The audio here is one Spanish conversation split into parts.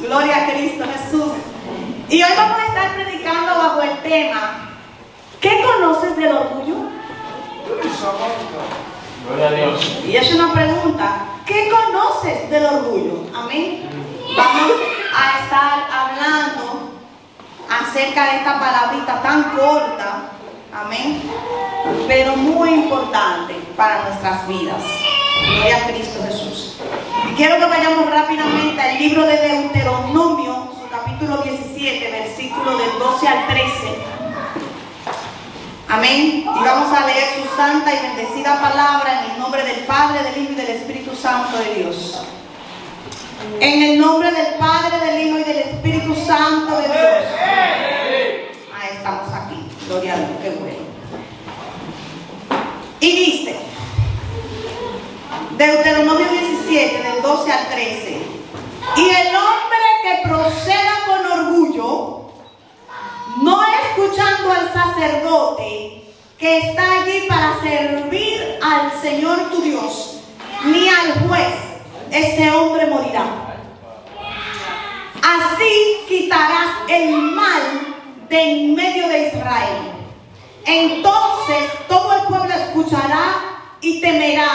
Gloria a Cristo Jesús. Y hoy vamos a estar predicando bajo el tema: ¿qué conoces del orgullo? Gloria a Dios. Y es una pregunta: ¿qué conoces del orgullo? Amén. Vamos a estar hablando acerca de esta palabrita tan corta, amén, pero muy importante para nuestras vidas. Gloria a Cristo Jesús. Y quiero que vayamos rápidamente al libro de Deuteronomio, su capítulo 17, versículo del 12 al 13. Amén. Y vamos a leer su santa y bendecida palabra en el nombre del Padre, del Hijo y del Espíritu Santo de Dios. En el nombre del Padre, del Hijo y del Espíritu Santo de Dios. Ahí estamos aquí. Gloria a Dios, qué bueno. Y dice, Deuteronomio 17, del 12 al 13. Y el hombre que proceda con orgullo, no escuchando al sacerdote que está allí para servir al Señor tu Dios, ni al juez, ese hombre morirá. Así quitarás el mal de en medio de Israel. Entonces todo el pueblo escuchará y temerá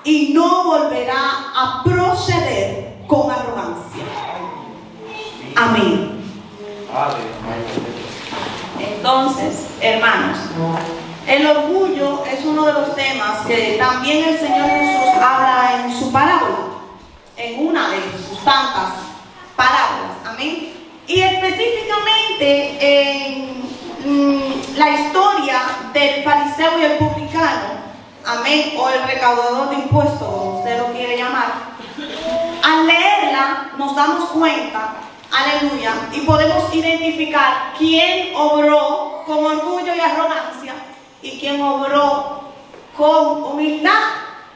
y no volverá a proceder con arrogancia. Amén. Entonces, hermanos, el orgullo es uno de los temas que también el Señor Jesús habla en su parábola, en una de sus tantas parábolas. Amén. Y específicamente en la historia del fariseo y el publicano, amén, o el recaudador de impuestos, como usted lo quiere llamar. Al leerla nos damos cuenta, aleluya, y podemos identificar quién obró con orgullo y arrogancia y quién obró con humildad.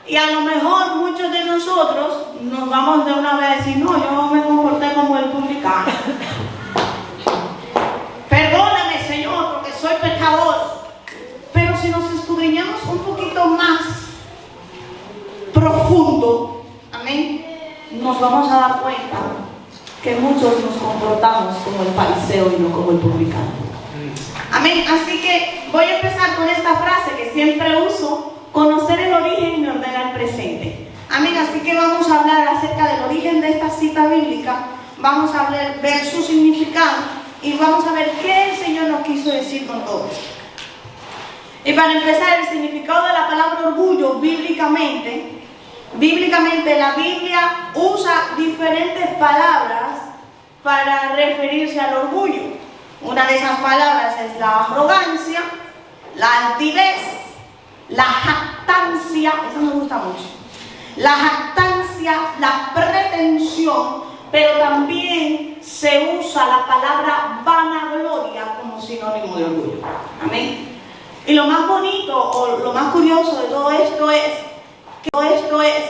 Y a lo mejor muchos de nosotros nos vamos de una vez a decir: no, yo me comporté como el publicano. Perdóname, Señor, porque soy pecador. Pero si nos escudriñamos un poquito más profundo, amén, nos vamos a dar cuenta que muchos nos comportamos como el fariseo y no como el publicano. Amén. Así que voy a empezar con esta frase que siempre uso: conocer el origen me ordena el presente. Amén. Así que vamos a hablar acerca del origen de esta cita bíblica. Vamos a ver su significado y vamos a ver qué el Señor nos quiso decir con todo esto. Y para empezar, el significado de la palabra orgullo bíblicamente la Biblia usa diferentes palabras para referirse al orgullo. Una de esas palabras es la arrogancia, la altivez, la jactancia, eso me gusta mucho, la jactancia, la pretensión, pero también se usa la palabra vanagloria como sinónimo de orgullo. Amén. Y lo más bonito o lo más curioso de todo esto es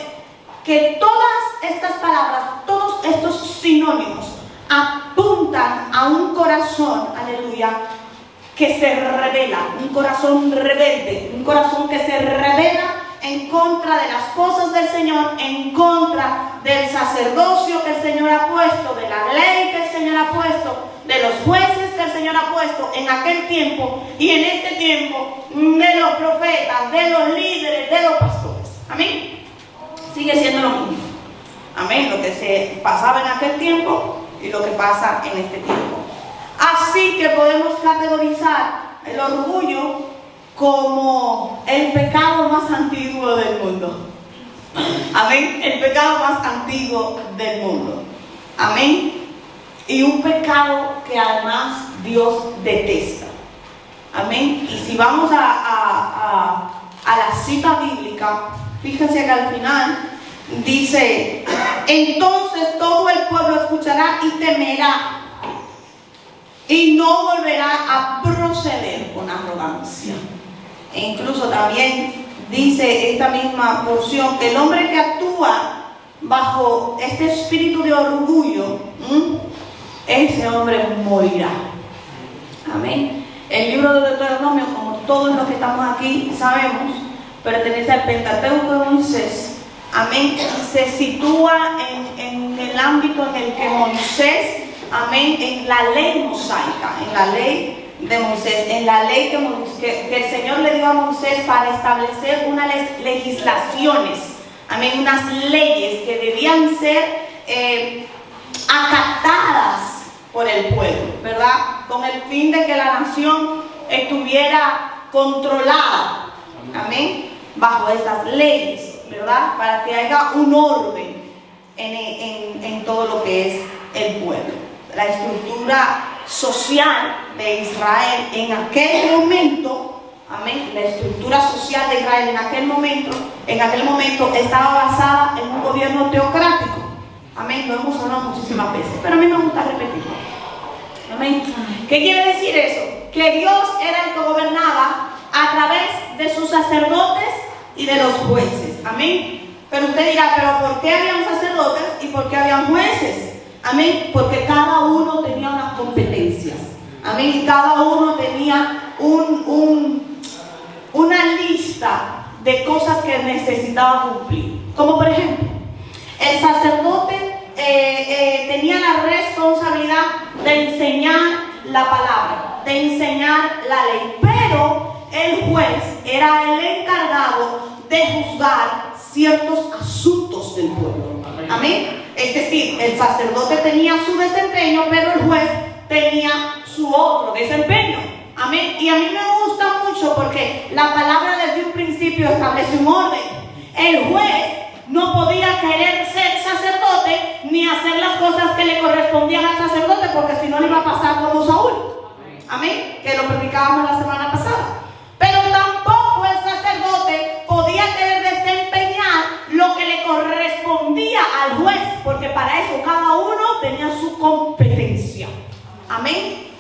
que todas estas palabras, todos estos sinónimos apuntan a un corazón, aleluya, que se revela, un corazón rebelde, un corazón que se revela en contra de las cosas del Señor, en contra del sacerdocio que el Señor ha puesto, de la ley que el Señor ha puesto, de los jueces que el Señor ha puesto en aquel tiempo y en este tiempo, de los profetas, de los líderes, de los pastores. Amén. Sigue siendo lo mismo. Amén. Lo que se pasaba en aquel tiempo y lo que pasa en este tiempo. Así que podemos categorizar el orgullo como el pecado más antiguo del mundo. Amén. El pecado más antiguo del mundo. Amén. Y un pecado que además Dios detesta. Amén. Y si vamos a la cita bíblica, fíjense que al final dice: entonces todo el pueblo escuchará y temerá y no volverá a proceder con arrogancia. E incluso también dice esta misma porción que el hombre que actúa bajo este espíritu de orgullo, ese hombre morirá. Amén. El libro de Deuteronomio, como todos los que estamos aquí sabemos, pertenece al Pentateuco de Moisés. Amén. Se sitúa en el el ámbito en el que Moisés, amén, en la ley mosaica, en la ley de Moisés, en la ley que el Señor le dio a Moisés para establecer unas legislaciones, amén, unas leyes que debían ser acatadas por el pueblo, ¿verdad? Con el fin de que la nación estuviera controlada, amén, bajo esas leyes, ¿verdad? Para que haya un orden en todo lo que es el pueblo. La estructura social de Israel en aquel momento, amén, la estructura social de Israel en aquel momento estaba basada en un gobierno teocrático. Amén, lo hemos hablado muchísimas veces, pero a mí me gusta repetirlo. Amén. ¿Qué quiere decir eso? Que Dios era el que gobernaba a través de sus sacerdotes y de los jueces. Amén. Pero usted dirá, ¿pero por qué habían sacerdotes y por qué habían jueces? Amén. Porque cada uno tenía unas competencias. Amén. Y cada uno tenía una lista de cosas que necesitaba cumplir. Como por ejemplo, el sacerdote tenía la responsabilidad de enseñar la palabra, de enseñar la ley, pero el juez era el encargado de juzgar ciertos asuntos del pueblo. Amén. Es decir, el sacerdote tenía su desempeño, pero el juez tenía su otro desempeño. Amén. Y a mí me gusta mucho porque la palabra desde un principio establece un orden. El juez no podía querer ser sacerdote ni hacer las cosas que le correspondían al sacerdote, porque si no le iba a pasar como Saúl. Amén, que lo predicábamos la semana pasada. Pero tampoco el sacerdote podía querer desempeñar lo que le correspondía al juez, porque para eso cada uno tenía su competencia. Amén.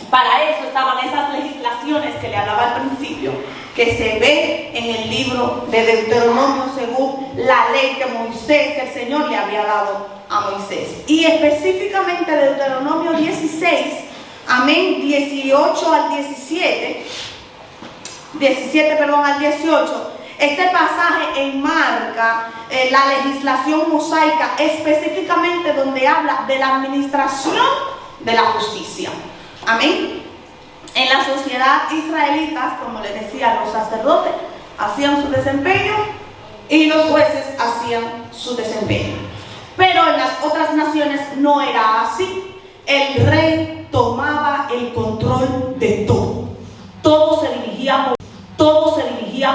Para eso estaban esas legislaciones que le hablaba al principio, que se ve en el libro de Deuteronomio según la ley que el Señor le había dado a Moisés. Y específicamente Deuteronomio 16, amén, 18 al 17, 17 al 18. Este pasaje enmarca la legislación mosaica, específicamente donde habla de la administración de la justicia. Amén. En la sociedad israelita, como les decía, los sacerdotes hacían su desempeño y los jueces hacían su desempeño. Pero en las otras naciones no era así. El rey tomaba el control de todo. Todo se dirigía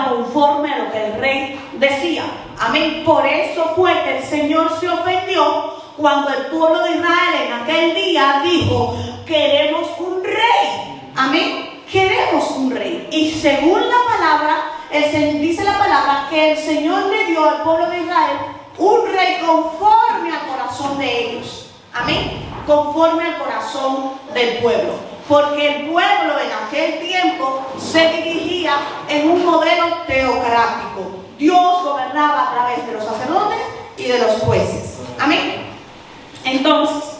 conforme a lo que el rey decía. Amén. Por eso fue que el Señor se ofendió cuando el pueblo de Israel en aquel día dijo: queremos un rey. Amén. Queremos un rey. Y según la palabra, dice la palabra que el Señor le dio al pueblo de Israel un rey conforme al corazón de ellos. Amén. Conforme al corazón del pueblo. Porque el pueblo en aquel tiempo se dirigía en un modelo teocrático. Dios gobernaba a través de los sacerdotes y de los jueces. Amén. Entonces,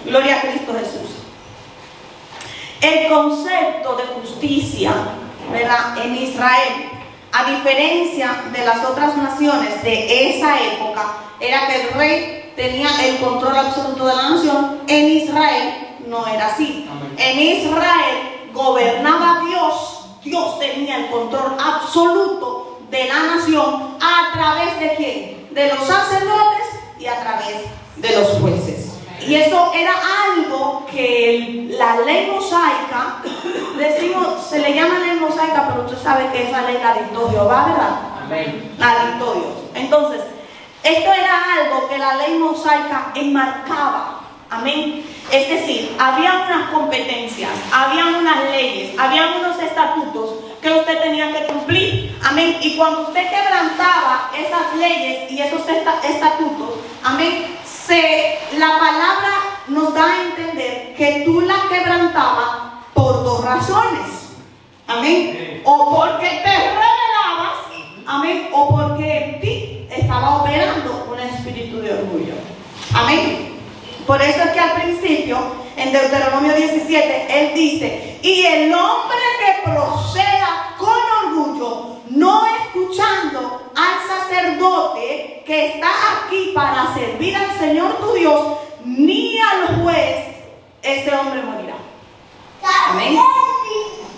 gloria a Cristo Jesús. El concepto de justicia, ¿verdad?, en Israel, a diferencia de las otras naciones de esa época, era que el rey tenía el control absoluto de la nación. En Israel no era así. En Israel gobernaba Dios. Dios tenía el control absoluto de la nación. ¿A través de quién? De los sacerdotes y a través de los jueces. Y eso era algo que la ley mosaica, decimos, se le llama ley mosaica, pero usted sabe que esa ley la dictó Jehová, ¿verdad? Amén. La dictó Dios. Entonces, esto era algo que la ley mosaica enmarcaba. Amén. Es decir, había unas competencias, había unas leyes, había unos estatutos que usted tenía que cumplir. Amén. Y cuando usted quebrantaba esas leyes y esos estatutos, amén, la palabra nos da a entender que tú la quebrantabas por dos razones. Amén. O porque te rebelabas, amén, o porque en ti estaba operando un espíritu de orgullo. Amén. Por eso es que al principio, en Deuteronomio 17, él dice: y el hombre que proceda con orgullo, no escuchando al sacerdote, sacerdote que está aquí para servir al Señor tu Dios, ni al juez, ese hombre morirá. Amén.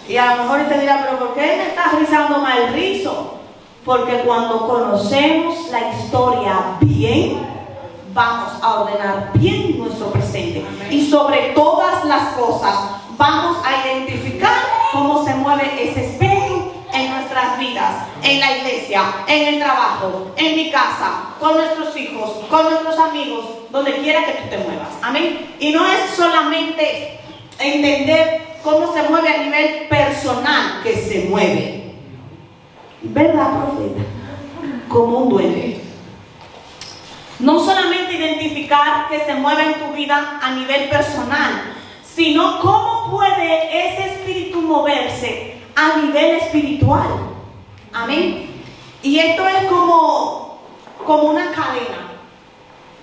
Y a lo mejor te dirá, pero ¿por qué me estás rizando mal rizo? Porque cuando conocemos la historia bien, vamos a ordenar bien nuestro presente. Y sobre todas las cosas, vamos a identificar cómo se mueve ese espíritu en nuestras vidas, en la iglesia, en el trabajo, en mi casa, con nuestros hijos, con nuestros amigos, donde quiera que tú te muevas. Amén. Y no es solamente entender cómo se mueve a nivel personal, que se mueve, ¿verdad, profeta? Como un duende. No solamente identificar que se mueve en tu vida a nivel personal, sino cómo puede ese espíritu moverse a nivel espiritual. Amén. Y esto es como una cadena.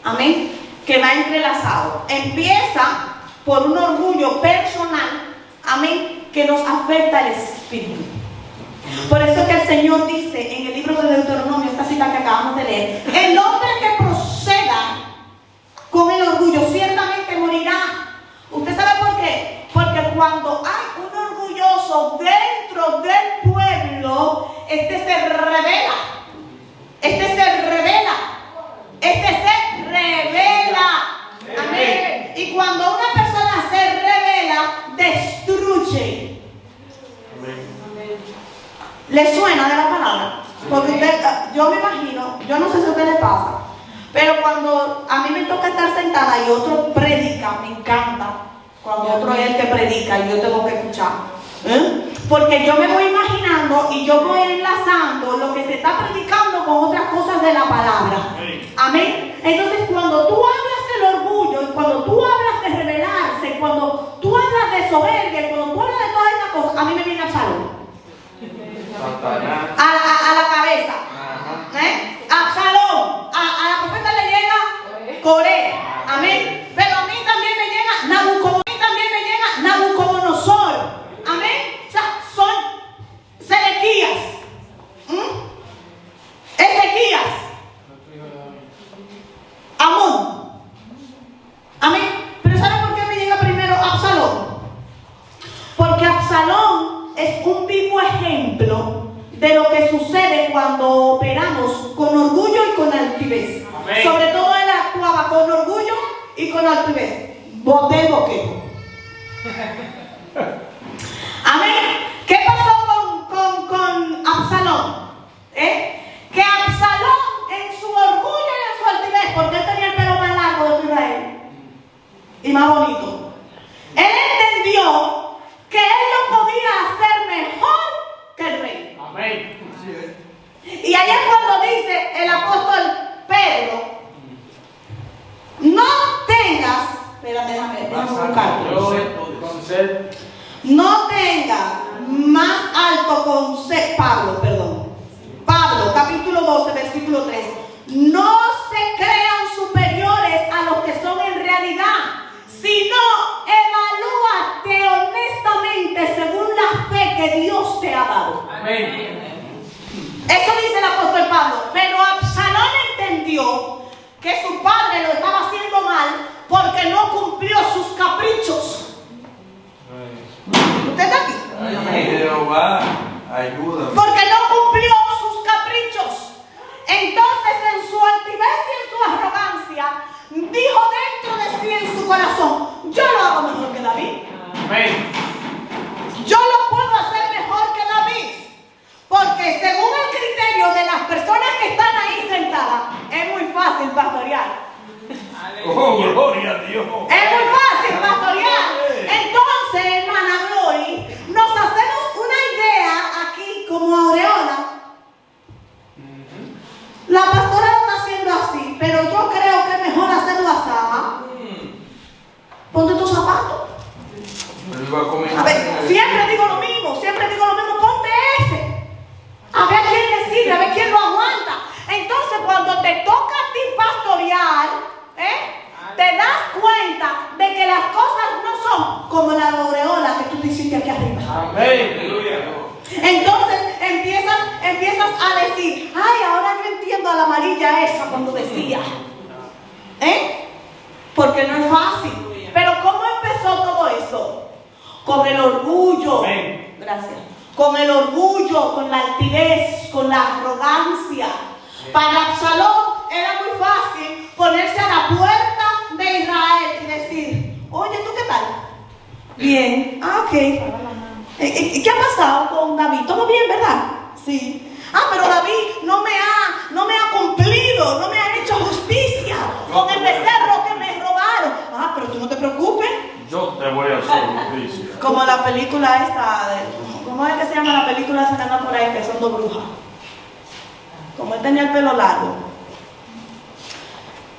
Amén. Que va entrelazado. Empieza por un orgullo personal. Amén. Que nos afecta al espíritu. Por eso que el Señor dice en el libro de Deuteronomio, esta cita que acabamos de leer: el hombre que proceda con el orgullo ciertamente morirá. ¿Usted sabe por qué? Porque cuando hay un orgulloso dentro del pueblo, este se revela. Amén. Y cuando una persona se revela, destruye. ¿Le suena de la palabra? Porque yo me imagino, yo no sé si a usted le pasa, pero cuando a mí me toca estar sentada y otro predica, me encanta cuando otro es el que predica y yo tengo que escuchar. Porque yo me voy imaginando y yo voy enlazando lo que se está predicando con otras cosas de la palabra. Amén. Entonces, cuando tú hablas del orgullo, y cuando tú hablas de rebelarse, cuando tú hablas de soberbia, cuando tú hablas de todas estas cosas, a mí me viene Absalón a la cabeza. Absalón, a la profeta le llega Corea. Amén. Pero a mí también me llega Nabucodonosor. Amén. O sea, son Sedequías, Ezequías, Amón. Amén. Pero ¿saben por qué me llega primero Absalón? Porque Absalón es un vivo ejemplo de lo que sucede cuando operamos con orgullo y con altivez. Amén. Sobre todo él actuaba con orgullo y con altivez. Boté boquete. Amén. ¿Qué pasó con Absalón? Que Absalón, en su orgullo y en su altivez, porque él tenía el pelo más largo de Israel y más bonito, él entendió que él lo podía hacer mejor que el rey. Amén. Y ahí es cuando dice el apóstol Pedro: no tengas, espérate, déjame buscarlo. No tengas más alto concepto, Pablo, capítulo 12, versículo 3. No se crean superiores a los que son en realidad, sino evalúate honestamente según la fe que Dios te ha dado. Amén. Eso dice el apóstol Pablo. Pero Absalón entendió que su padre lo estaba haciendo mal porque no cumplió sus caprichos. ¿Usted está aquí? Jehová, ayúdame. Porque no cumplió sus caprichos. Entonces, en su altivez y en su arrogancia, dijo dentro de sí, en su corazón: yo lo hago mejor que David. Amén. Yo lo puedo hacer mejor que David. Porque según el criterio de las personas que están ahí sentadas, es muy fácil pastorear. Oh, gloria a Dios. Es muy fácil pastorear. Entonces, hermana Glory, nos hacemos una idea aquí como aureola. La pastora lo está haciendo así, pero yo creo que es mejor hacerlo así. Ponte tus zapatos. A ver, siempre digo lo mismo, ponte ese. A ver quién le sirve, a ver quién lo aguanta. Entonces, cuando te toca a ti pastorear, te das cuenta de que las cosas no son como la aureola que tú te hiciste aquí arriba. Amén. Entonces empiezas a decir: ay, ahora yo entiendo cabeza cuando decía. Porque no es fácil. Pero ¿cómo empezó todo esto? Con el orgullo. Gracias. Con el orgullo, con la altivez, con la arrogancia. Para Absalón era muy fácil ponerse a la puerta de Israel y decir: oye, ¿tú qué tal? Bien. Ah, ok. ¿Qué ha pasado con David? ¿Todo bien, verdad? Sí. Ah, pero David no me ha cumplido, no me ha hecho justicia con el becerro que me robaron. Ah, pero tú no te preocupes. Yo te voy a hacer justicia. Como la película esta, ¿cómo es que se llama la película esa que anda por ahí, que son dos brujas? Como él tenía el pelo largo.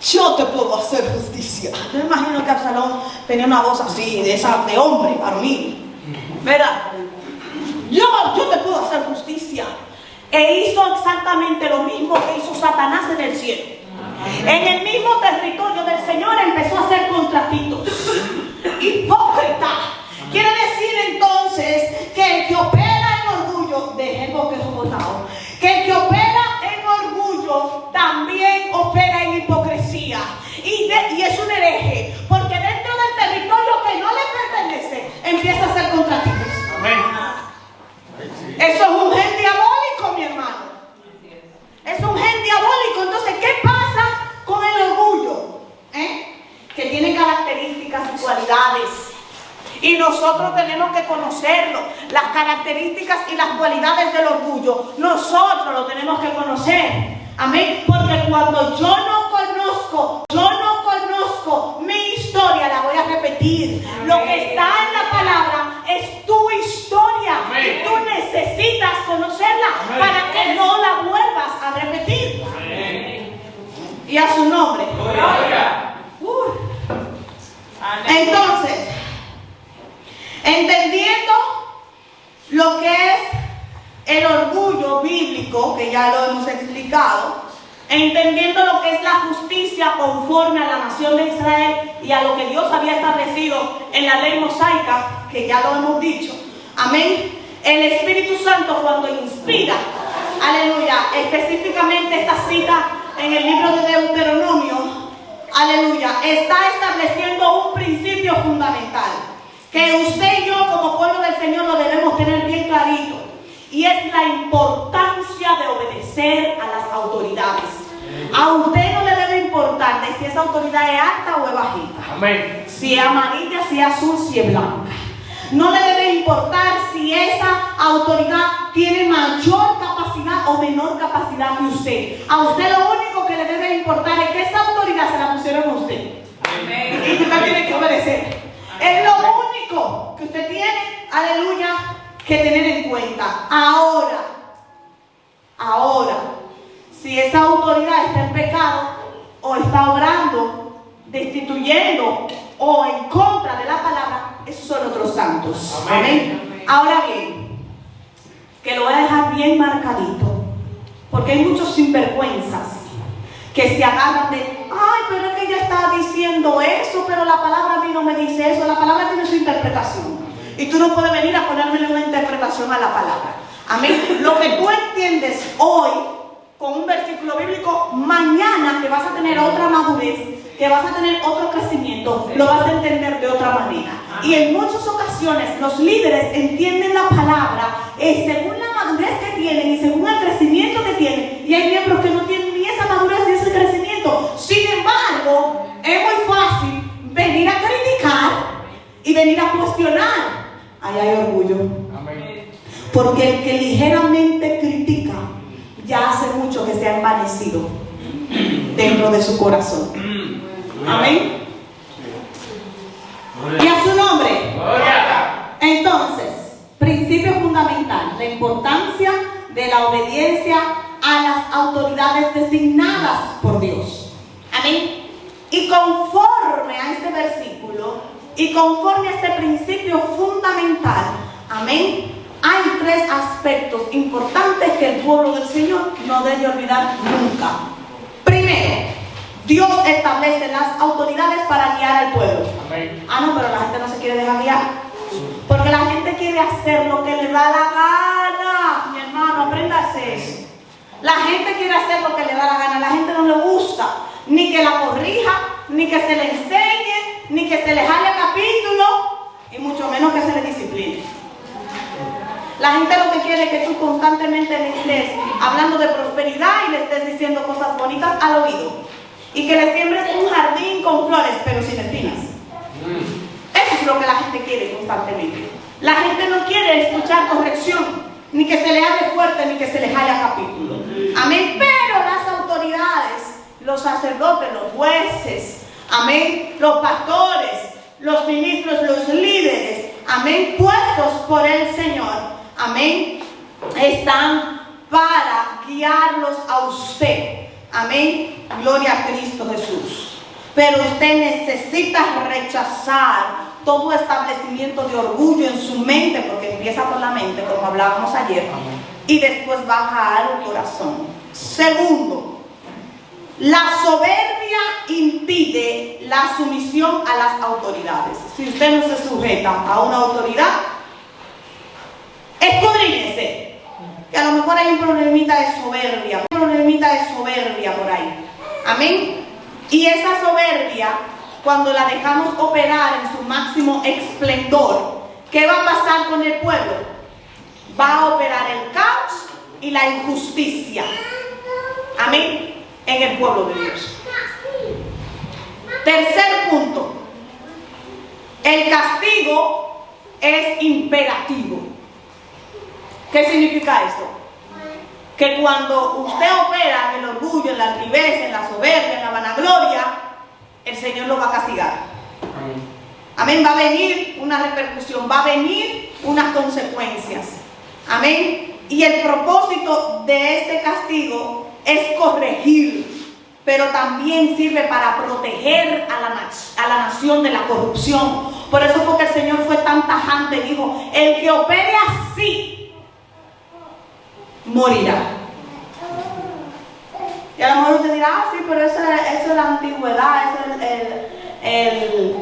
Yo te puedo hacer justicia. Yo me imagino que Absalón tenía una voz así, de hombre, varonil. ¿Verdad? Yo te puedo hacer justicia. E hizo exactamente lo mismo que hizo Satanás en el cielo. En el mismo territorio del Señor empezó a hacer contratitos. Hipócrita. Quiere decir entonces que el que opera en orgullo, deje el bosquejo botado, que el que opera en orgullo también opera en hipocresía. Y es un hereje, porque dentro del territorio que no le pertenece, empieza a hacer contratitos. Amén. Eso es un gen diabólico, mi hermano. Es un gen diabólico. Entonces, ¿qué pasa con el orgullo? Que tiene características y cualidades. Y nosotros tenemos que conocerlo. Las características y las cualidades del orgullo, nosotros lo tenemos que conocer. Amén. Porque cuando yo no conozco mi historia, la voy a repetir. Lo que está en la palabra es tu historia. Amén. Y tú necesitas conocerla. Amén. Para que no la vuelvas a repetir. Amén. Y a su nombre. Gloria. Entonces, entendiendo lo que es el orgullo bíblico, que ya lo hemos explicado, entendiendo lo que es la justicia conforme a la nación de Israel y a lo que Dios había establecido en la ley mosaica, que ya lo hemos dicho, amén. El Espíritu Santo, cuando inspira, aleluya, específicamente esta cita en el libro de Deuteronomio, aleluya, está estableciendo un principio fundamental que usted y yo como pueblo del Señor lo debemos tener bien clarito, y es la importancia de obedecer a las autoridades. A usted no le debe importar de si esa autoridad es alta o es bajita. Amén. Si es amarilla, si es azul, si es blanca. No le debe importar si esa autoridad tiene mayor capacidad o menor capacidad que usted. A usted lo único que le debe importar es que esa autoridad se la pusieron a usted. Amén. Y usted tiene que obedecer. Es lo único que usted tiene, aleluya, que tener en cuenta. Ahora, si esa autoridad está en pecado o está obrando, destituyendo o en contra de la palabra, esos son otros santos. Amén. Ahora bien, que lo voy a dejar bien marcadito, porque hay muchos sinvergüenzas que se agarran de: ay, pero es que ella está diciendo eso, pero la palabra a mí no me dice eso. La palabra tiene su interpretación y tú no puedes venir a ponerme una interpretación a la palabra. Amén. Lo que tú entiendes hoy con un versículo bíblico, mañana que vas a tener otra madurez, que vas a tener otro crecimiento, lo vas a entender de otra manera. Y en muchas ocasiones los líderes entienden la palabra según la madurez que tienen y según el crecimiento que tienen, y hay miembros que no tienen ni esa madurez ni ese crecimiento. Sin embargo, es muy fácil venir a criticar y venir a cuestionar. Ahí hay orgullo. Amén. Porque el que ligeramente critica ya hace mucho que se ha envanecido dentro de su corazón. Amén. Y a su nombre. Entonces, principio fundamental: la importancia de la obediencia a las autoridades designadas por Dios. Amén. Y conforme a este versículo y conforme a este principio fundamental, amén, hay tres aspectos importantes que el pueblo del Señor no debe olvidar nunca. Primero, Dios establece las autoridades para guiar al pueblo. Amén. Ah, no, pero la gente no se quiere dejar guiar, porque la gente quiere hacer lo que le da la gana. Mi hermano, apréndase eso. La gente quiere hacer lo que le da la gana. La gente no le gusta ni que la corrija, ni que se le enseñe, ni que se le jale capítulo, y mucho menos que se le discipline. La gente lo que quiere es que tú constantemente le estés hablando de prosperidad y le estés diciendo cosas bonitas al oído. Y que le siembres un jardín con flores, pero sin espinas. Eso es lo que la gente quiere constantemente. La gente no quiere escuchar corrección, ni que se le hable fuerte, ni que se le jale a capítulo. Amén. Pero las autoridades, los sacerdotes, los jueces, amén, los pastores, los ministros, los líderes, amén, puestos por el Señor, amén, están para guiarlos a usted. Amén. Gloria a Cristo Jesús. Pero usted necesita rechazar todo establecimiento de orgullo en su mente, porque empieza por la mente, como hablábamos ayer, y después baja al corazón. Segundo, la soberbia impide la sumisión a las autoridades. Si usted no se sujeta a una autoridad, escudriñese. Que a lo mejor hay un problemita de soberbia por ahí. Amén. Y esa soberbia, cuando la dejamos operar en su máximo esplendor, ¿qué va a pasar con el pueblo? Va a operar el caos y la injusticia. Amén. En el pueblo de Dios. Tercer punto. El castigo es imperativo. ¿Qué significa esto? Que cuando usted opera en el orgullo, en la altivez, en la soberbia, en la vanagloria, el Señor lo va a castigar. Amén. Va a venir una repercusión, va a venir unas consecuencias. Amén. Y el propósito de este castigo es corregir, pero también sirve para proteger a la nación de la corrupción. Por eso fue que el Señor fue tan tajante y dijo: el que opere así morirá. Y a lo mejor usted dirá: ah, sí, pero eso es la antigüedad, eso es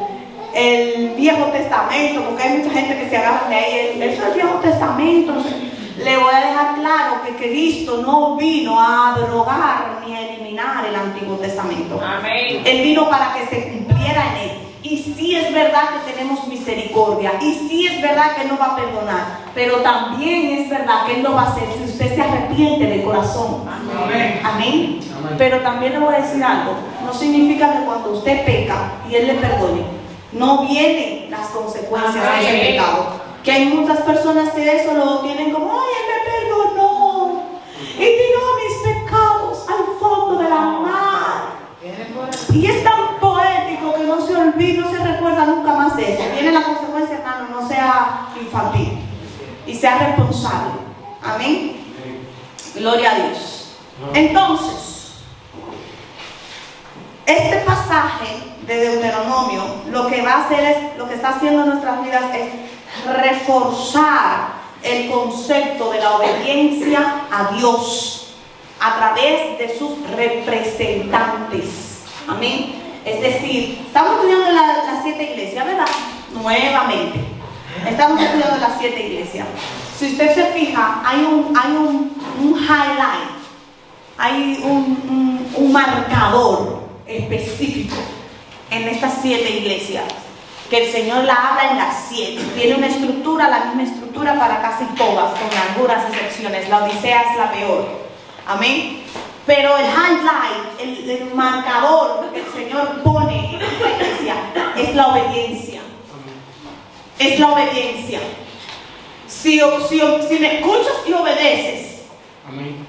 el Viejo Testamento, porque hay mucha gente que se agarra de ahí. Eso es el Viejo Testamento, no sé. Le voy a dejar claro que Cristo no vino a abrogar ni a eliminar el Antiguo Testamento. Amén. Él vino para que se cumpliera en él. Y sí es verdad que tenemos misericordia, y sí es verdad que Él nos va a perdonar, pero también es verdad que Él lo va a hacer si usted se arrepiente de corazón. Amén. Amén. Amén. Pero también le voy a decir algo: no significa que cuando usted peca y Él le perdone, no vienen las consecuencias de ese pecado. Que hay muchas personas que eso lo tienen como: ay, Él me perdonó y tiró mis pecados al fondo de la mar. Y es tan poético que no se olvida, no se recuerda nunca más de eso. Viene la consecuencia, hermano, no sea infantil y sea responsable. Amén. Gloria a Dios. Entonces, este pasaje de Deuteronomio lo que va a hacer es, lo que está haciendo en nuestras vidas es reforzar el concepto de la obediencia a Dios a través de sus representantes. Amén. Es decir, estamos estudiando las 7 iglesias, ¿verdad? Nuevamente. Estamos estudiando las 7 iglesias. Si usted se fija, hay un highlight, hay un marcador específico en estas 7 iglesias, que el Señor la habla en las 7. Tiene una estructura, la misma estructura para casi todas, con algunas excepciones. La Odisea es la peor. Amén. Pero el highlight, el marcador que el Señor pone en esta iglesia es la obediencia. Es la obediencia. Si me escuchas y obedeces, amén,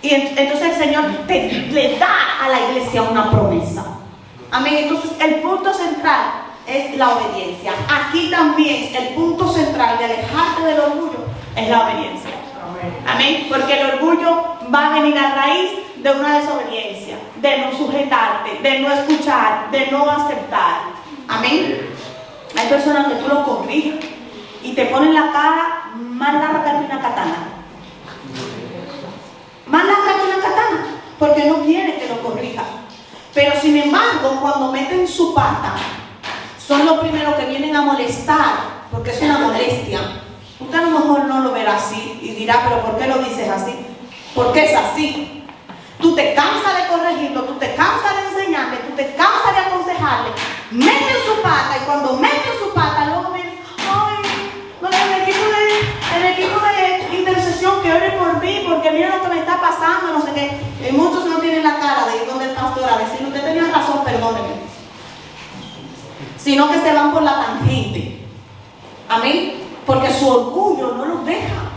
y entonces el Señor le da a la iglesia una promesa. Amén. Entonces el punto central es la obediencia. Aquí también el punto central de alejarte del orgullo es la obediencia. Amén. Porque el orgullo va a venir a raíz de una desobediencia, de no sujetarte, de no escuchar, de no aceptar. Amén. Hay personas que tú lo corriges y te ponen la cara más larga que una katana. Más larga que una katana, porque no quieren que lo corrija. Pero sin embargo, cuando meten su pata, son los primeros que vienen a molestar, porque es una molestia. Usted a lo mejor no lo verá así y dirá: pero ¿por qué lo dices así? porque es así. Tú te cansas de corregirlo, tú te cansas de enseñarle, tú te cansas de aconsejarle, mete en su pata, y cuando mete en su pata, luego viene, ay, no, el equipo de intercesión que ore por mí, porque mira lo que me está pasando, no sé qué. Y muchos no tienen la cara de ir donde el pastor a decir, usted tenía razón, perdóneme. Sino que se van por la tangente. Amén. Porque su orgullo no los deja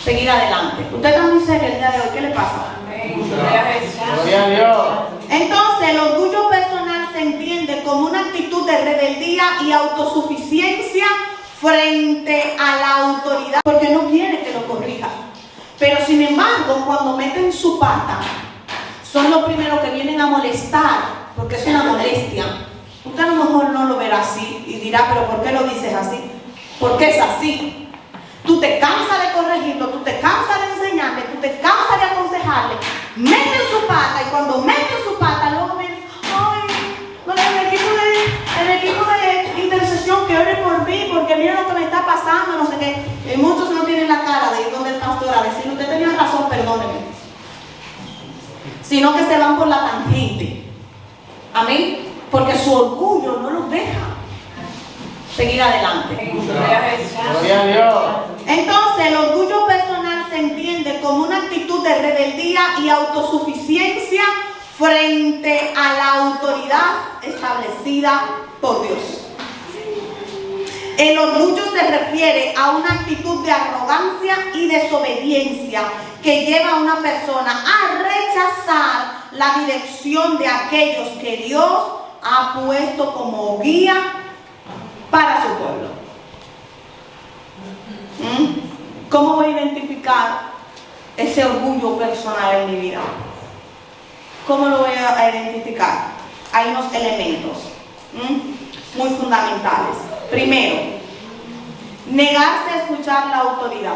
seguir adelante. Usted está muy serio el día de hoy, ¿qué le pasa? Gloria a Dios. Entonces, el orgullo personal se entiende como una actitud de rebeldía y autosuficiencia frente a la autoridad, porque no quiere que lo corrija. Pero sin embargo, cuando meten su pata, son los primeros que vienen a molestar, porque es una molestia. Usted a lo mejor no lo verá así y dirá, pero ¿por qué lo dices así? Porque es así. Tú te cansas de corregirlo, tú te cansas de enseñarle, tú te cansas de aconsejarle, mete en su pata, y cuando mete en su pata, luego viene, ay, no, el equipo de intercesión que ore por mí, porque mira lo que me está pasando, no sé qué. Y muchos no tienen la cara de ir donde el pastor a decir, usted tenía razón, perdóneme. Sino que se van por la tangente. Amén. Porque su orgullo no los deja seguir adelante. Gloria a Dios. Entonces, el orgullo personal se entiende como una actitud de rebeldía y autosuficiencia frente a la autoridad establecida por Dios. El orgullo se refiere a una actitud de arrogancia y desobediencia que lleva a una persona a rechazar la dirección de aquellos que Dios ha puesto como guía para su pueblo. ¿Cómo voy a identificar ese orgullo personal en mi vida? ¿Cómo lo voy a identificar? Hay unos elementos muy fundamentales. Primero, negarse a escuchar la autoridad.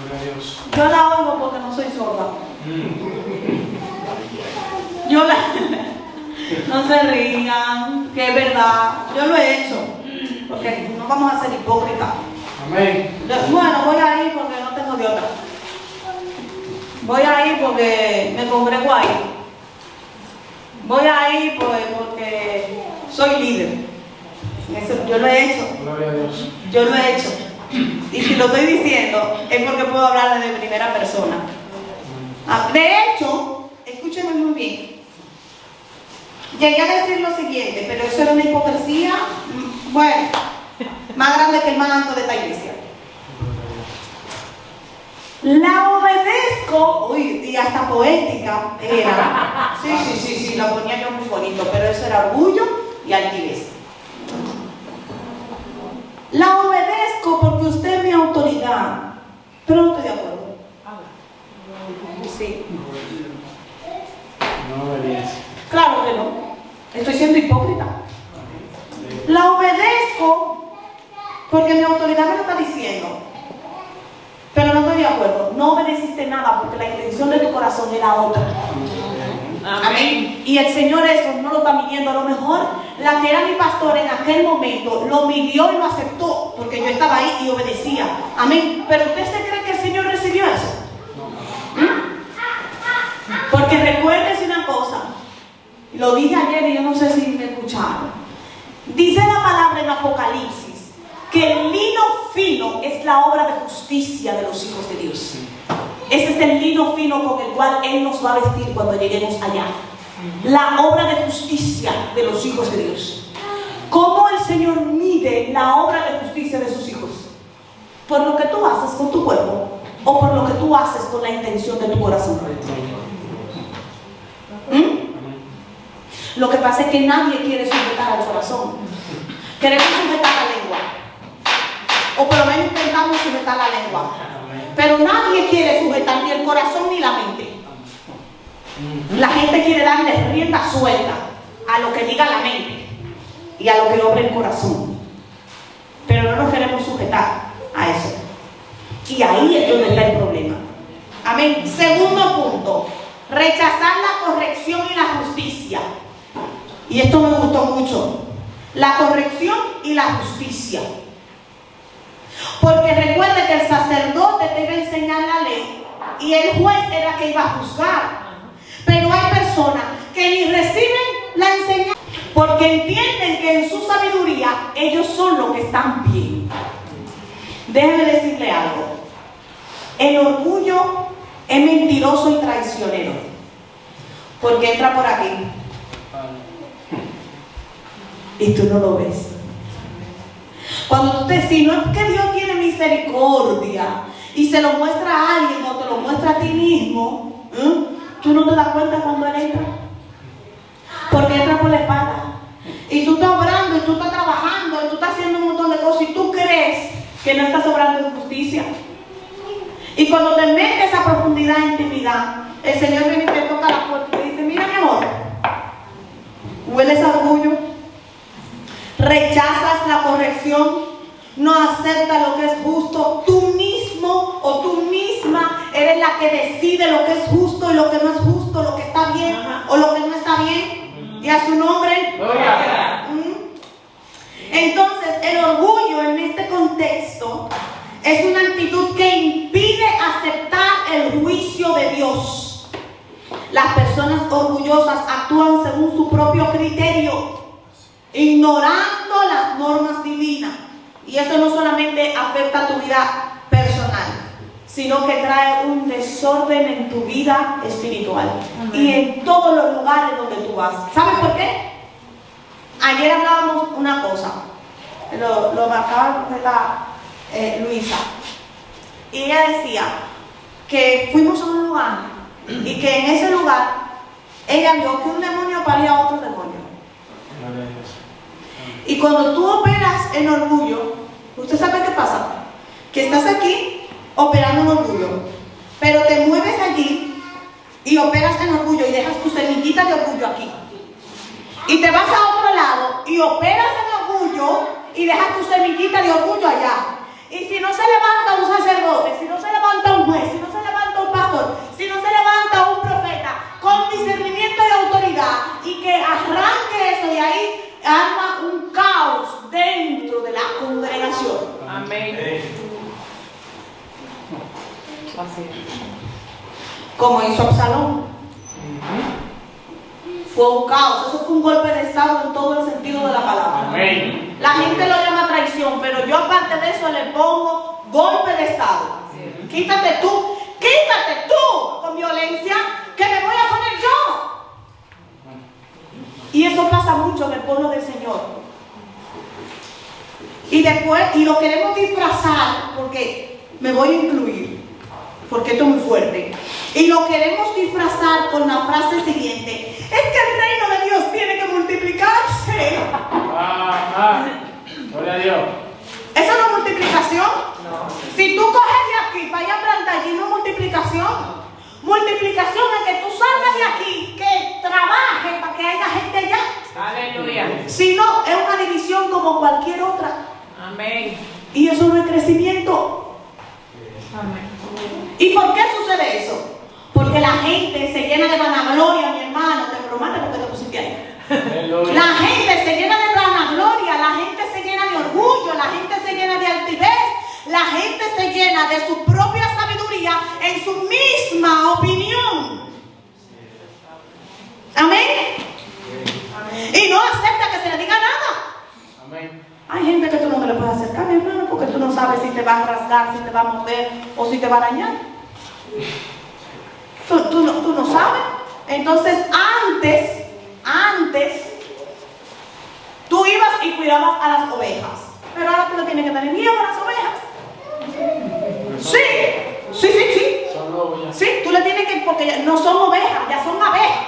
Gloria a Dios. Yo la oigo porque no soy sorda. No se rían, que es verdad. Yo lo he hecho, porque no vamos a ser hipócritas. Amén. Bueno, voy a ir porque no tengo de otra. Voy a ir porque me congrego ahí. Voy a ir porque soy líder. Eso, yo lo he hecho. Gloria a Dios. Yo lo he hecho. Y si lo estoy diciendo es porque puedo hablar de primera persona. De hecho, escúchenme muy bien. Llegué a decir lo siguiente, pero eso era una hipocresía, bueno, más grande que el manto de esta iglesia. La obedezco, uy, y hasta poética era. Sí, la ponía yo muy bonito, pero eso era orgullo y altivez. La obedezco porque usted es mi autoridad, pero no estoy de acuerdo. Sí. No obediencia. Claro que no. Estoy siendo hipócrita. La obedezco porque mi autoridad me lo está diciendo, pero no estoy de acuerdo. No obedeciste nada porque la intención de tu corazón era otra. Amén. Y el Señor eso no lo está midiendo. A lo mejor la que era mi pastor en aquel momento lo midió y lo aceptó porque yo estaba ahí y obedecía. Amén. Pero ¿usted se cree que el Señor recibió eso? Porque recuérdese una cosa. Lo dije ayer y yo no sé si me escucharon. Dice la palabra en Apocalipsis que el lino fino es la obra de justicia de los hijos de Dios. Ese es el lino fino con el cual Él nos va a vestir cuando lleguemos allá. La obra de justicia de los hijos de Dios. ¿Cómo el Señor mide la obra de justicia de sus hijos? ¿Por lo que tú haces con tu cuerpo o por lo que tú haces con la intención de tu corazón? Lo que pasa es que nadie quiere sujetar al corazón. Queremos sujetar la lengua, o por lo menos intentamos sujetar la lengua, pero nadie quiere sujetar ni el corazón ni la mente. La gente quiere darle rienda suelta a lo que diga la mente y a lo que obra el corazón, pero no nos queremos sujetar a eso, y ahí es donde está el problema. Amén. Segundo punto, rechazar la corrección y la justicia. Y esto me gustó mucho. La corrección y la justicia. Porque recuerde que el sacerdote debe enseñar la ley y el juez era que iba a juzgar. Pero hay personas que ni reciben la enseñanza porque entienden que en su sabiduría ellos son los que están bien. Déjeme decirle algo. El orgullo es mentiroso y traicionero, porque entra por aquí y tú no lo ves. Cuando tú te, si no es que Dios tiene misericordia y se lo muestra a alguien o te lo muestra a ti mismo, tú no te das cuenta cuando Él entra, porque entra por la espalda y tú estás obrando y tú estás trabajando y tú estás haciendo un montón de cosas y tú crees que no estás obrando en justicia. Y cuando te metes a profundidad e intimidad, el Señor viene y te toca la puerta y te dice: mira, mi amor, hueles a orgullo, rechazas la corrección, no aceptas lo que es justo, tú mismo o tú misma eres la que decide lo que es justo y lo que no es justo, lo que está bien o lo que no está bien, y a su nombre. Entonces, el orgullo en este contexto es una actitud que impide aceptar el juicio de Dios. Las personas orgullosas actúan según su propio criterio, ignorando las normas divinas. Y eso no solamente afecta a tu vida personal, sino que trae un desorden en tu vida espiritual. Amén. Y en todos los lugares donde tú vas. ¿Sabes por qué? Ayer hablábamos una cosa, lo marcaba Luisa, y ella decía que fuimos a un lugar y que en ese lugar ella vio que un demonio paría a otro demonio. Y cuando tú operas en orgullo, ¿usted sabe qué pasa? Que estás aquí operando en orgullo, pero te mueves allí y operas en orgullo y dejas tu semillita de orgullo aquí. Y te vas a otro lado y operas en orgullo y dejas tu semillita de orgullo allá. Y si no se levanta un sacerdote, si no se levanta un juez, si no se levanta un pastor, si no se levanta un profeta con discernimiento y autoridad y que arranque eso de ahí, arma un caos dentro de la congregación. Amén. Como hizo Absalón. Fue un caos, eso fue un golpe de estado en todo el sentido de la palabra. Amén. La gente lo llama traición, pero yo aparte de eso le pongo golpe de estado. Quítate tú con violencia, que me voy a poner yo. Y eso pasa mucho en el pueblo del Señor. Y después, y lo queremos disfrazar, porque me voy a incluir, porque esto es muy fuerte. Y lo queremos disfrazar con la frase siguiente: es que el reino de Dios tiene que multiplicarse. Gloria a Dios. ¿Eso no es multiplicación? No. Si tú coges de aquí para allá plantar allí, no es multiplicación. Multiplicación es que tú salgas de aquí, que trabajes para que haya gente allá. Aleluya. Si no, es una división como cualquier otra. Amén. Y eso no es crecimiento. Amén. ¿Y por qué sucede eso? Porque la gente se llena de vanagloria, mi hermano. Te prometo porque te pusiste ahí. La gente se llena de vanagloria, la gente se llena de orgullo, la gente se llena de altivez, la gente se llena de su propia sabiduría en su misma opinión. Amén. Y no acepta que se le diga nada. Amén. Hay gente que tú no te le puedes acercar, mi hermano, porque tú no sabes si te va a rasgar, si te va a morder o si te va a dañar. Tú no sabes. Entonces antes tú ibas y cuidabas a las ovejas, pero ahora tú le tienes que tener miedo a las ovejas. Sí. Son lobos ya. Sí, tú le tienes que, porque ya no son ovejas, ya son abejas.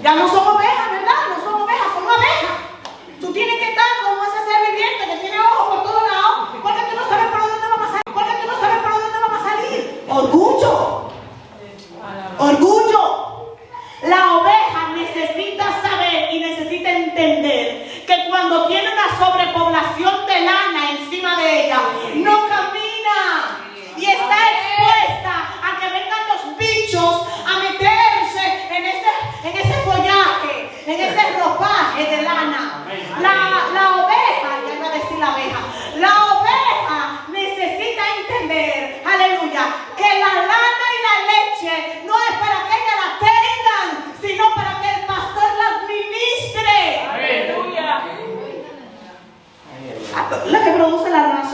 Ya no son ovejas, ¿verdad? No son ovejas, son abejas. Tú tienes que estar como ese ser viviente que tiene ojos por todos lados, porque tú no sabes por dónde van a salir, Orgullo. La oveja necesita saber y necesita entender que cuando tiene una sobrepoblación de lana encima de ella, no camina y está expuesta a que vengan los bichos a meterse en ese follaje,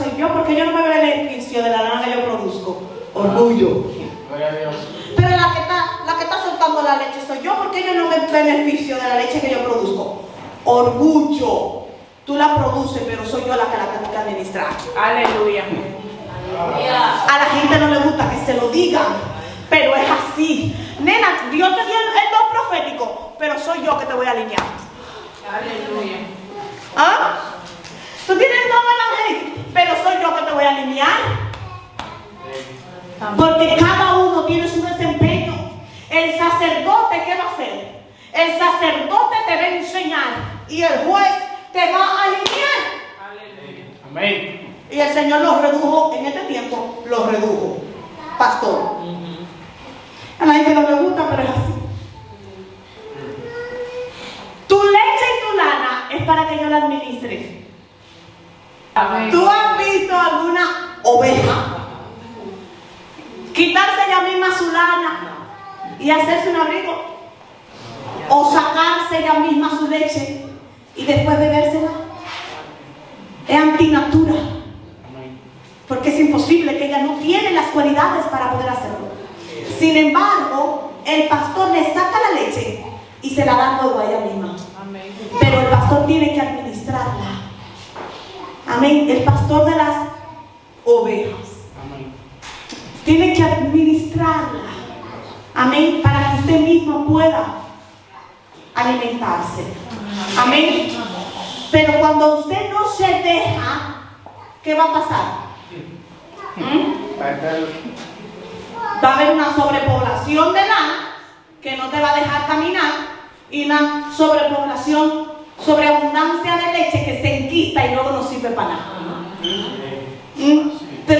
soy yo, porque yo no me beneficio de la lana que yo produzco. Orgullo. Gloria a Dios. Pero la que está soltando la leche soy yo, porque yo no me beneficio de la leche que yo produzco. Orgullo. Tú la produces, pero soy yo la que la tengo que administrar. Aleluya. A la gente no le gusta que se lo digan, pero es así. Nena, Dios te dio el don profético, pero soy yo que te voy a alinear. Aleluya. ¿Ah? Tú tienes el don evangélico, pero soy yo que te voy a alinear. Porque cada uno tiene su desempeño. El sacerdote, ¿qué va a hacer? El sacerdote te va a enseñar y el juez te va a alinear. Aleluya. Amén. Y el Señor los redujo, en este tiempo los redujo. Pastor. A la gente no le gusta, pero es así. Tu leche y tu lana es para que yo la administre. Amén. ¿Tú has visto alguna oveja quitarse ella misma su lana y hacerse un abrigo? ¿O sacarse ella misma su leche y después bebérsela? Es antinatura. Porque es imposible, que ella no tiene las cualidades para poder hacerlo. Sin embargo, el pastor le saca la leche y se la da luego a ella misma. Amén. Pero el pastor tiene que administrarla. Amén. El pastor de las ovejas Amén. tiene que administrarla. Amén. Para que usted mismo pueda alimentarse. Amén. Pero cuando usted no se deja, ¿qué va a pasar? Va a haber una sobrepoblación de lana que no te va a dejar caminar, y una sobrepoblación, sobreabundancia de leche que se enquista y luego no sirve para nada. 3.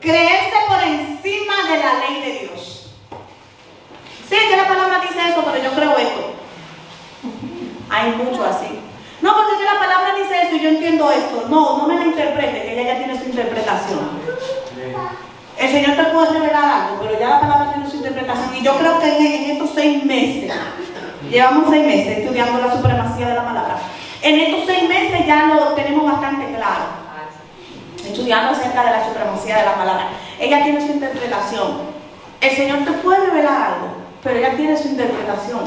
Creerse por encima de la ley de Dios. Sí, que la palabra dice eso, pero yo creo esto. Hay mucho así. No, porque que la palabra dice eso y yo entiendo esto. No me la interprete, que ella ya tiene su interpretación. El Señor te puede revelar algo, pero ya la palabra tiene su interpretación. Y yo creo que en estos 6 meses, llevamos 6 meses estudiando la supremacía de la palabra. En estos 6 meses ya lo tenemos bastante claro, estudiando acerca de la supremacía de la palabra. Ella tiene su interpretación. El Señor te puede revelar algo, pero ella tiene su interpretación.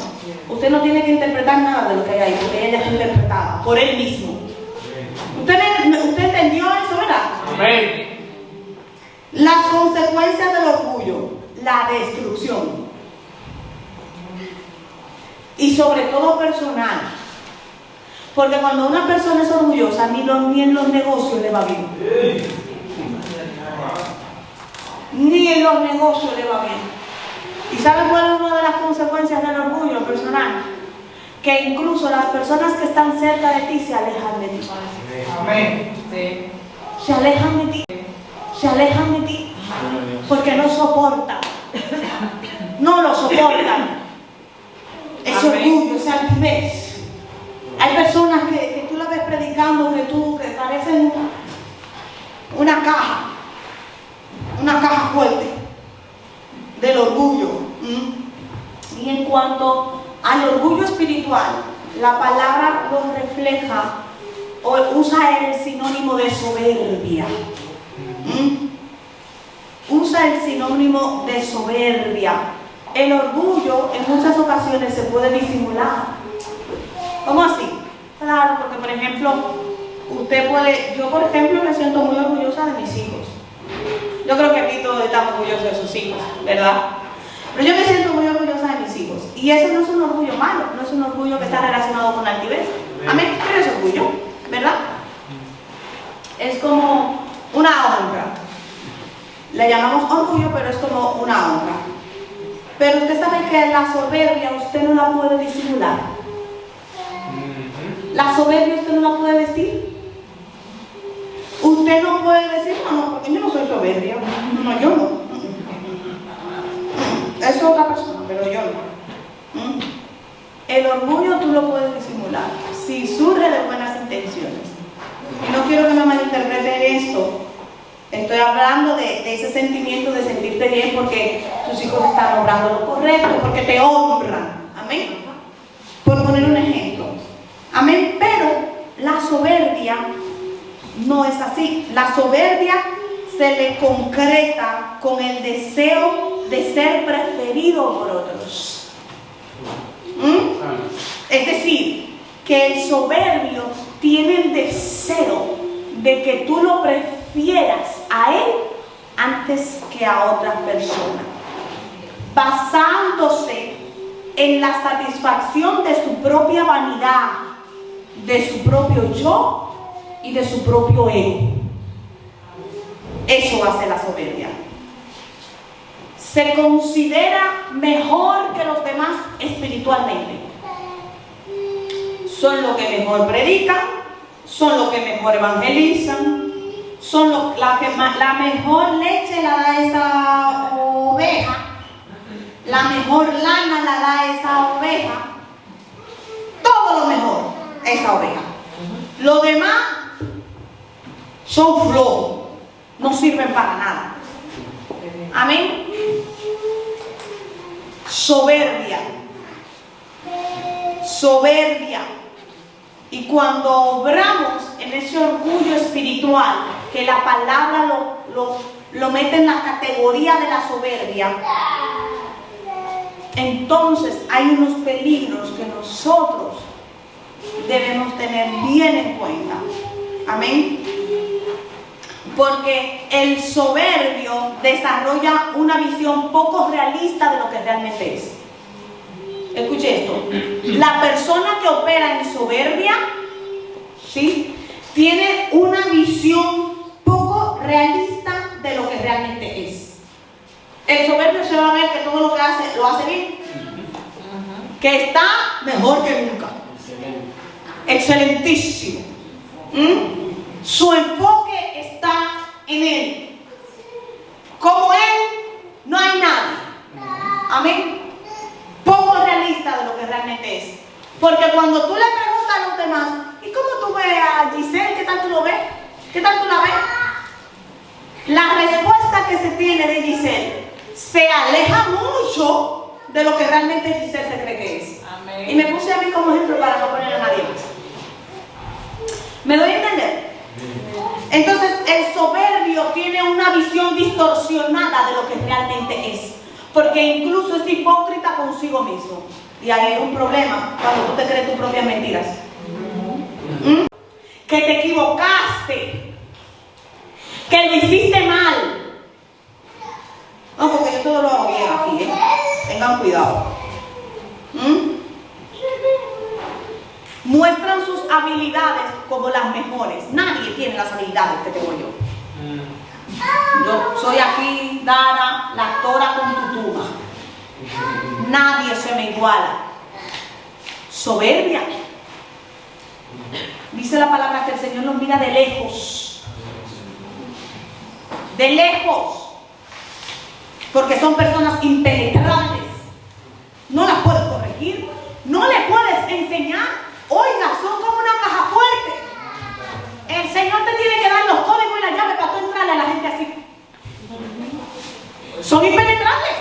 Usted no tiene que interpretar nada de lo que hay ahí, porque ella ya está interpretada por Él mismo. ¿Usted entendió eso, verdad? Amén. Las consecuencias del orgullo, la destrucción. Y sobre todo personal. Porque cuando una persona es orgullosa, ni en los negocios le va bien. Ni en los negocios le va bien. ¿Y saben cuál es una de las consecuencias del orgullo personal? Que incluso las personas que están cerca de ti se alejan de ti. Amén. Se alejan de ti. Se alejan de ti. Porque no soportan. No lo soportan. Ese orgullo, esa altivez. Hay personas que tú la ves predicando, que parecen una caja fuerte del orgullo. Y en cuanto al orgullo espiritual, la palabra lo refleja o usa el sinónimo de soberbia. Usa el sinónimo de soberbia. El orgullo en muchas ocasiones se puede disimular. ¿Cómo así? Claro, porque por ejemplo, yo por ejemplo me siento muy orgullosa de mis hijos. Yo creo que aquí todos estamos orgullosos de sus hijos, ¿verdad? Pero yo me siento muy orgullosa de mis hijos. Y eso no es un orgullo malo, no es un orgullo que está relacionado con altivez. Amén, pero es orgullo, ¿verdad? Es como una honra. Le llamamos orgullo, pero es como una honra. Pero usted sabe que la soberbia usted no la puede disimular. La soberbia usted no la puede vestir. Usted no puede decir, no, porque yo no soy soberbia. No, yo no. Es otra persona, pero yo no. El orgullo tú lo puedes disimular si surge de buenas intenciones. Y no quiero que me malinterpreten esto. Estoy hablando de ese sentimiento de sentirte bien porque tus hijos están obrando lo correcto, porque te honran. Amén. Por poner un ejemplo. Amén. Pero la soberbia no es así. La soberbia se le concreta con el deseo de ser preferido por otros. Es decir, que el soberbio tiene el deseo de que tú lo prefieras a él antes que a otras personas, basándose en la satisfacción de su propia vanidad, de su propio yo y de su propio ego. Eso hace la soberbia. Se considera mejor que los demás espiritualmente. Son los que mejor predican, son los que mejor evangelizan, son la mejor leche la da esa oveja, la mejor lana la da esa oveja, todo lo mejor esa oveja. Los demás son flojos, no sirven para nada. Amén. Soberbia. Y cuando obramos en ese orgullo espiritual, que la palabra lo mete en la categoría de la soberbia, entonces hay unos peligros que nosotros debemos tener bien en cuenta. Amén. Porque el soberbio desarrolla una visión poco realista de lo que realmente es. Escuche esto. La persona que opera en soberbia, ¿sí?, tiene una visión poco realista de lo que realmente es. El soberbio se va a ver que todo lo que hace, lo hace bien. Que está mejor que nunca. Excelentísimo. Su enfoque está en él. Como él, no hay nadie. Amén. Poco realista de lo que realmente es. Porque cuando tú le preguntas a los demás, ¿y cómo tú ves a Giselle? ¿Qué tal tú lo ves? ¿Qué tal tú la ves? La respuesta que se tiene de Giselle se aleja mucho de lo que realmente Giselle se cree que es. Amén. Y me puse a mí como ejemplo para no poner a nadie más. ¿Me doy a entender? Entonces el soberbio tiene una visión distorsionada de lo que realmente es, porque incluso es hipócrita consigo mismo. Y ahí hay un problema cuando tú te crees tus propias mentiras. Que te equivocaste, que lo hiciste mal. No, porque yo todo lo hago bien aquí, tengan cuidado. Muestran sus habilidades como las mejores. Nadie tiene las habilidades que tengo yo. Yo soy aquí, Dara, la actora con tutuma. Nadie se me iguala. Soberbia. Dice la palabra que el Señor nos mira de lejos. De lejos. Porque son personas impenetrables. No las puedes corregir. No le puedes enseñar. Oiga, son como una caja fuerte. El Señor te tiene que dar los códigos y la llave para tú entrarle a la gente así. Son impenetrables.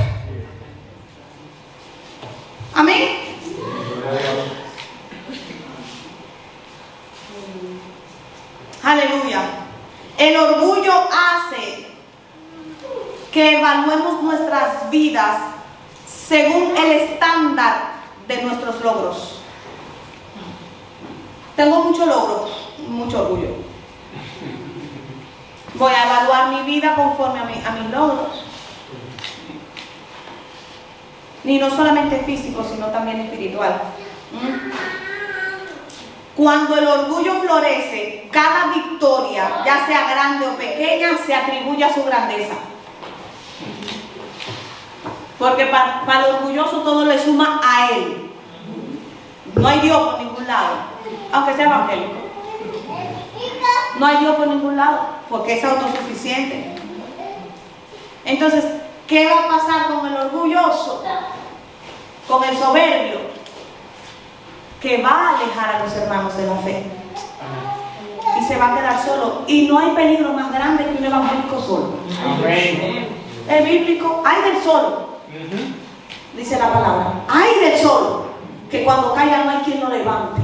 Amén. Aleluya. El orgullo hace que evaluemos nuestras vidas según el estándar de nuestros logros. Tengo mucho logro, mucho orgullo. Voy a evaluar mi vida conforme a mis logros. Y no solamente físico, sino también espiritual. Cuando el orgullo florece, cada victoria, ya sea grande o pequeña, se atribuye a su grandeza. Porque para el orgulloso todo le suma a él. No hay Dios por ningún lado. Aunque sea evangélico, no hay Dios por ningún lado, porque es autosuficiente. Entonces, ¿qué va a pasar con el orgulloso? Con el soberbio, que va a alejar a los hermanos de la fe y se va a quedar solo. Y no hay peligro más grande que un evangélico solo. El bíblico, hay del solo, dice la palabra, hay del solo, que cuando caiga no hay quien lo levante.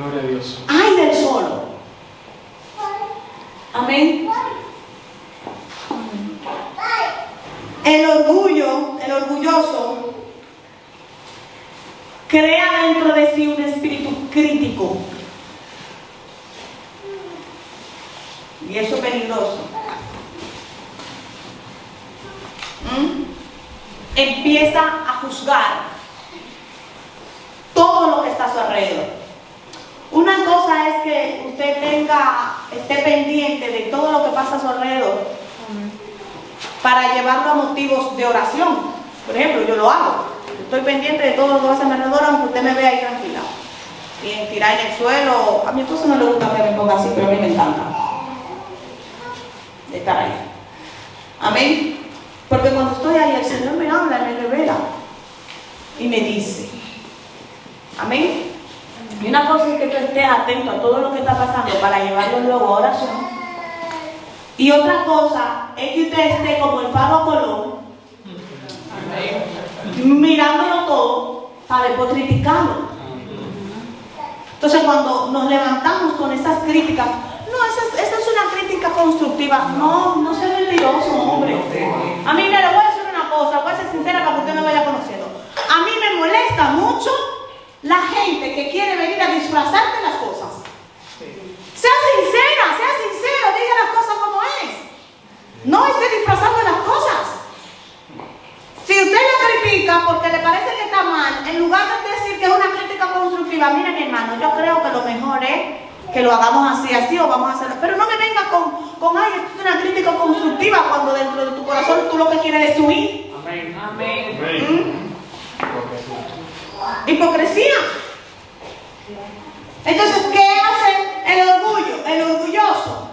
Gloria a Dios. Ay del solo. Amén. El orgulloso, crea dentro de sí un espíritu crítico. Y eso es peligroso. Empieza a juzgar todo lo que está a su alrededor. Una cosa es que usted esté pendiente de todo lo que pasa a su alrededor para llevarlo a motivos de oración. Por ejemplo, yo lo hago. Estoy pendiente de todo lo que pasa a mi alrededor, aunque usted me vea ahí tranquila. Bien, tirar en el suelo. A mi esposo no le gusta que me ponga así, pero a mí me encanta de estar ahí. Amén. Porque cuando estoy ahí, el Señor me habla, me revela y me dice. Amén. Y una cosa es que tú estés atento a todo lo que está pasando para llevarlo luego a oración. Y otra cosa es que usted esté como el faro Colón, mirándolo todo para después criticarlo. Entonces cuando nos levantamos con esas críticas, no, esa es una crítica constructiva. No sea mentiroso, hombre. A mí, mira, le voy a decir una cosa, voy a ser sincera para que usted me vaya conociendo. A mí me molesta mucho la gente que quiere venir a disfrazarte las cosas. Sea sincero, diga las cosas como es. No esté disfrazando las cosas. Si usted lo critica porque le parece que está mal, en lugar de decir que es una crítica constructiva, mire mi hermano, yo creo que lo mejor es que lo hagamos así o vamos a hacerlo. Pero no me vengas con ay, esto es una crítica constructiva cuando dentro de tu corazón tú lo que quieres es destruir. Amén. Amén. Hipocresía. Entonces, ¿qué hace el orgullo? El orgulloso.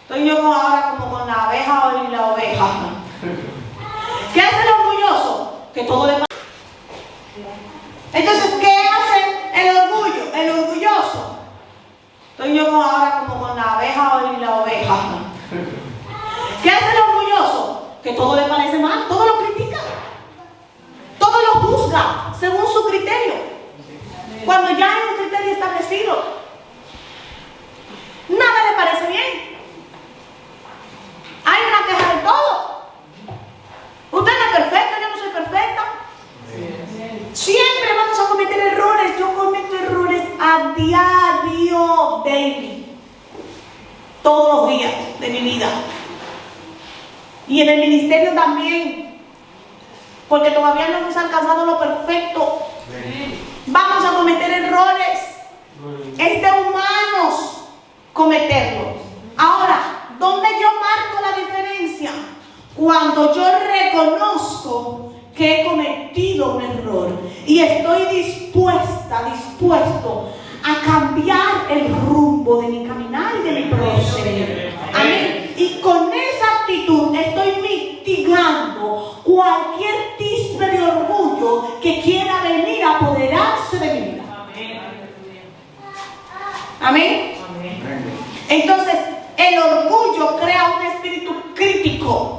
Estoy yo ahora como con la abeja y la oveja. ¿Qué hace el orgulloso? Que todo le pasa. Entonces, ¿qué hace el orgullo? El orgulloso. Estoy yo ahora como con la abeja y la oveja. ¿Qué hace el orgulloso? Que todo le parece mal, todo lo critica. Todo lo juzga según su criterio. Cuando ya hay un criterio establecido, nada le parece bien. Hay una queja de todo. Usted no es perfecta, yo no soy perfecta. Siempre vamos a cometer errores. Yo cometo errores a diario, daily. Todos los días de mi vida. Y en el ministerio también. Porque todavía no hemos alcanzado lo perfecto. Vamos a cometer errores. Es de humanos cometerlos. Ahora, ¿dónde yo marco la diferencia? Cuando yo reconozco que he cometido un error y estoy dispuesto a cambiar el rumbo de mi caminar y de mi proceder. Amén. Y con esa actitud estoy mitigando cualquier tispe de orgullo que quiera venir a apoderarse de mi vida. Amén. Entonces, el orgullo crea un espíritu crítico.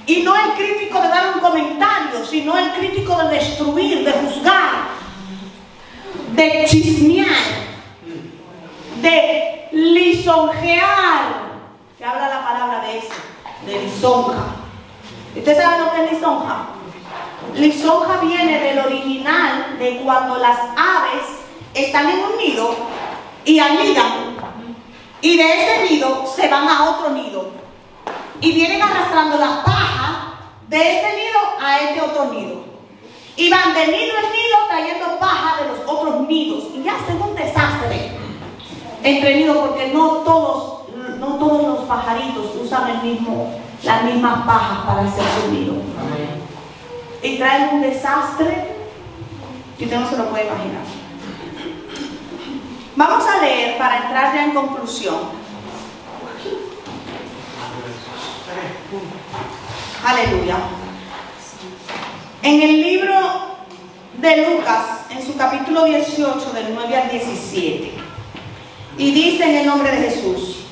Y no el crítico de dar un comentario, sino el crítico de destruir, de juzgar, de chismear, de lisonjear. Que habla la palabra de eso, de lisonja. ¿Usted sabe lo que es lisonja? Lisonja viene del original de cuando las aves están en un nido y anidan. Y de ese nido se van a otro nido. Y vienen arrastrando la paja de este nido a este otro nido. Y van de nido en nido trayendo paja de los otros nidos. Y hacen un desastre entre nidos porque no todos los pajaritos usan las mismas pajas para hacer su nido. Y traen un desastre que usted no se lo puede imaginar. Vamos a leer para entrar ya en conclusión. Aleluya. En el libro de Lucas, en su capítulo 18, del 9 al 17, y dice en el nombre de Jesús: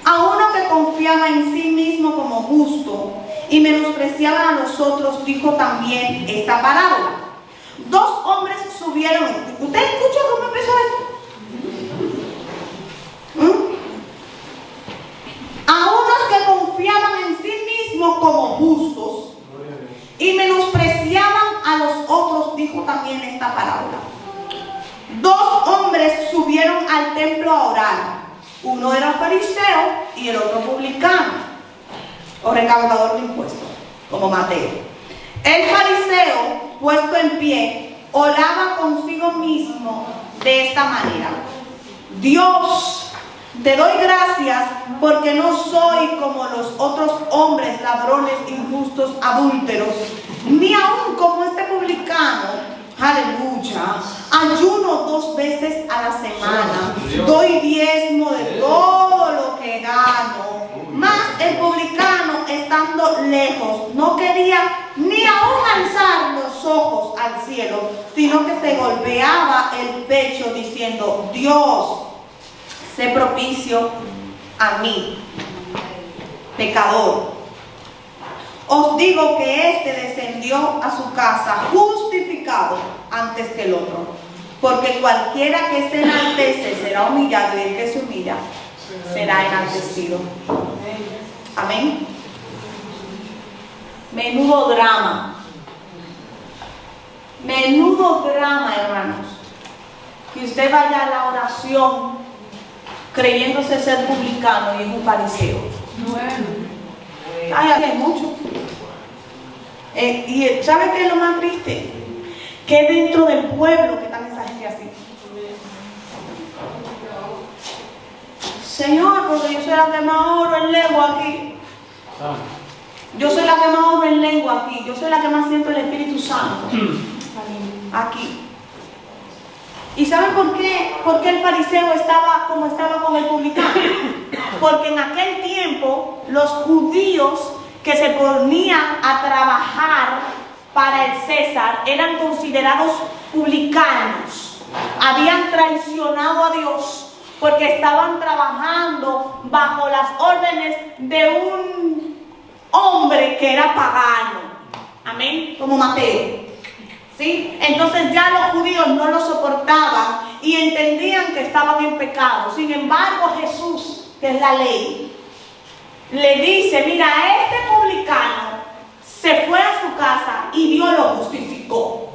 a uno que confiaba en sí mismo como justo y menospreciaba a los otros, dijo también esta parábola. Dos hombres subieron. ¿Usted escucha cómo empezó esto? al templo a orar. Uno era fariseo y el otro publicano, o recaudador de impuestos, como Mateo. El fariseo, puesto en pie, oraba consigo mismo de esta manera: Dios, te doy gracias porque no soy como los otros hombres, ladrones, injustos, adúlteros, ni aún como este publicano. Aleluya. Ayuno 2 veces a la semana. Doy diezmo de todo lo que gano. Mas el publicano, estando lejos, no quería ni aún alzar los ojos al cielo, sino que se golpeaba el pecho diciendo: Dios, sé propicio a mí, pecador. Os digo que éste descendió a su casa justificado antes que el otro. Porque cualquiera que se enaltece será humillado, y el que se humilla será enaltecido. Amén. Menudo drama. Menudo drama, hermanos. Que usted vaya a la oración creyéndose ser publicano y es un fariseo. Ay, hay mucho. Y ¿sabe qué es lo más triste? Que dentro del pueblo que están esa gente así. Señor, porque yo soy la que más oro en lengua aquí. Yo soy la que más oro en lengua aquí. Yo soy la que más siento el Espíritu Santo aquí. ¿Y saben por qué? Porque el fariseo estaba como estaba con el publicano. Porque en aquel tiempo los judíos que se ponían a trabajar para el César eran considerados publicanos. Habían traicionado a Dios porque estaban trabajando bajo las órdenes de un hombre que era pagano. Amén, como Mateo. ¿Sí? Entonces ya los judíos no lo soportaban y entendían que estaban en pecado. Sin embargo, Jesús, que es la ley, le dice: mira, este publicano se fue a su casa y Dios lo justificó.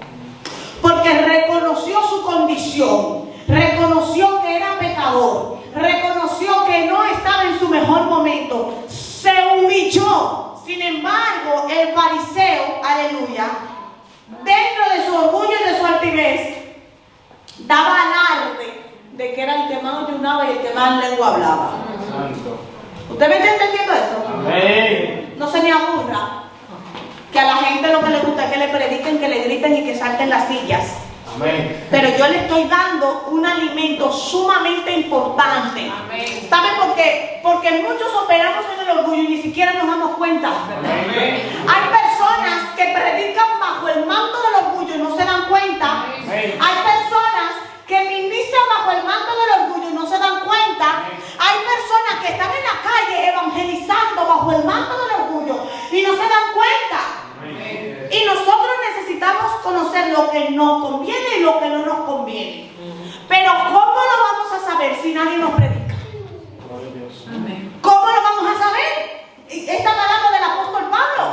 Porque reconoció su condición, reconoció que era pecador, reconoció que no estaba en su mejor momento, se humilló. Sin embargo, el fariseo, aleluya, dentro de su orgullo y de su altivez, daba alarde de que era el que más ayunaba y el que más lengua hablaba. Santo. ¿Usted me está entendiendo esto? Amén. No se me aburra que a la gente lo que le gusta es que le prediquen, que le griten y que salten las sillas. Amén. Pero yo le estoy dando un alimento sumamente importante. Amén. ¿Sabe por qué? Porque muchos operamos en el orgullo y ni siquiera nos damos cuenta. Amén. Hay personas que predican bajo el manto del orgullo y no se dan cuenta. Amén. Hay personas que ministran bajo el manto del orgullo y no se dan cuenta. Hay personas que están en la calle evangelizando bajo el manto del orgullo y no se dan cuenta. Amén. Y nosotros necesitamos conocer lo que nos conviene y lo que no nos conviene. Pero ¿cómo lo vamos a saber si nadie nos predica? Gloria a Dios. ¿Cómo lo vamos a saber? Esta palabra del apóstol Pablo.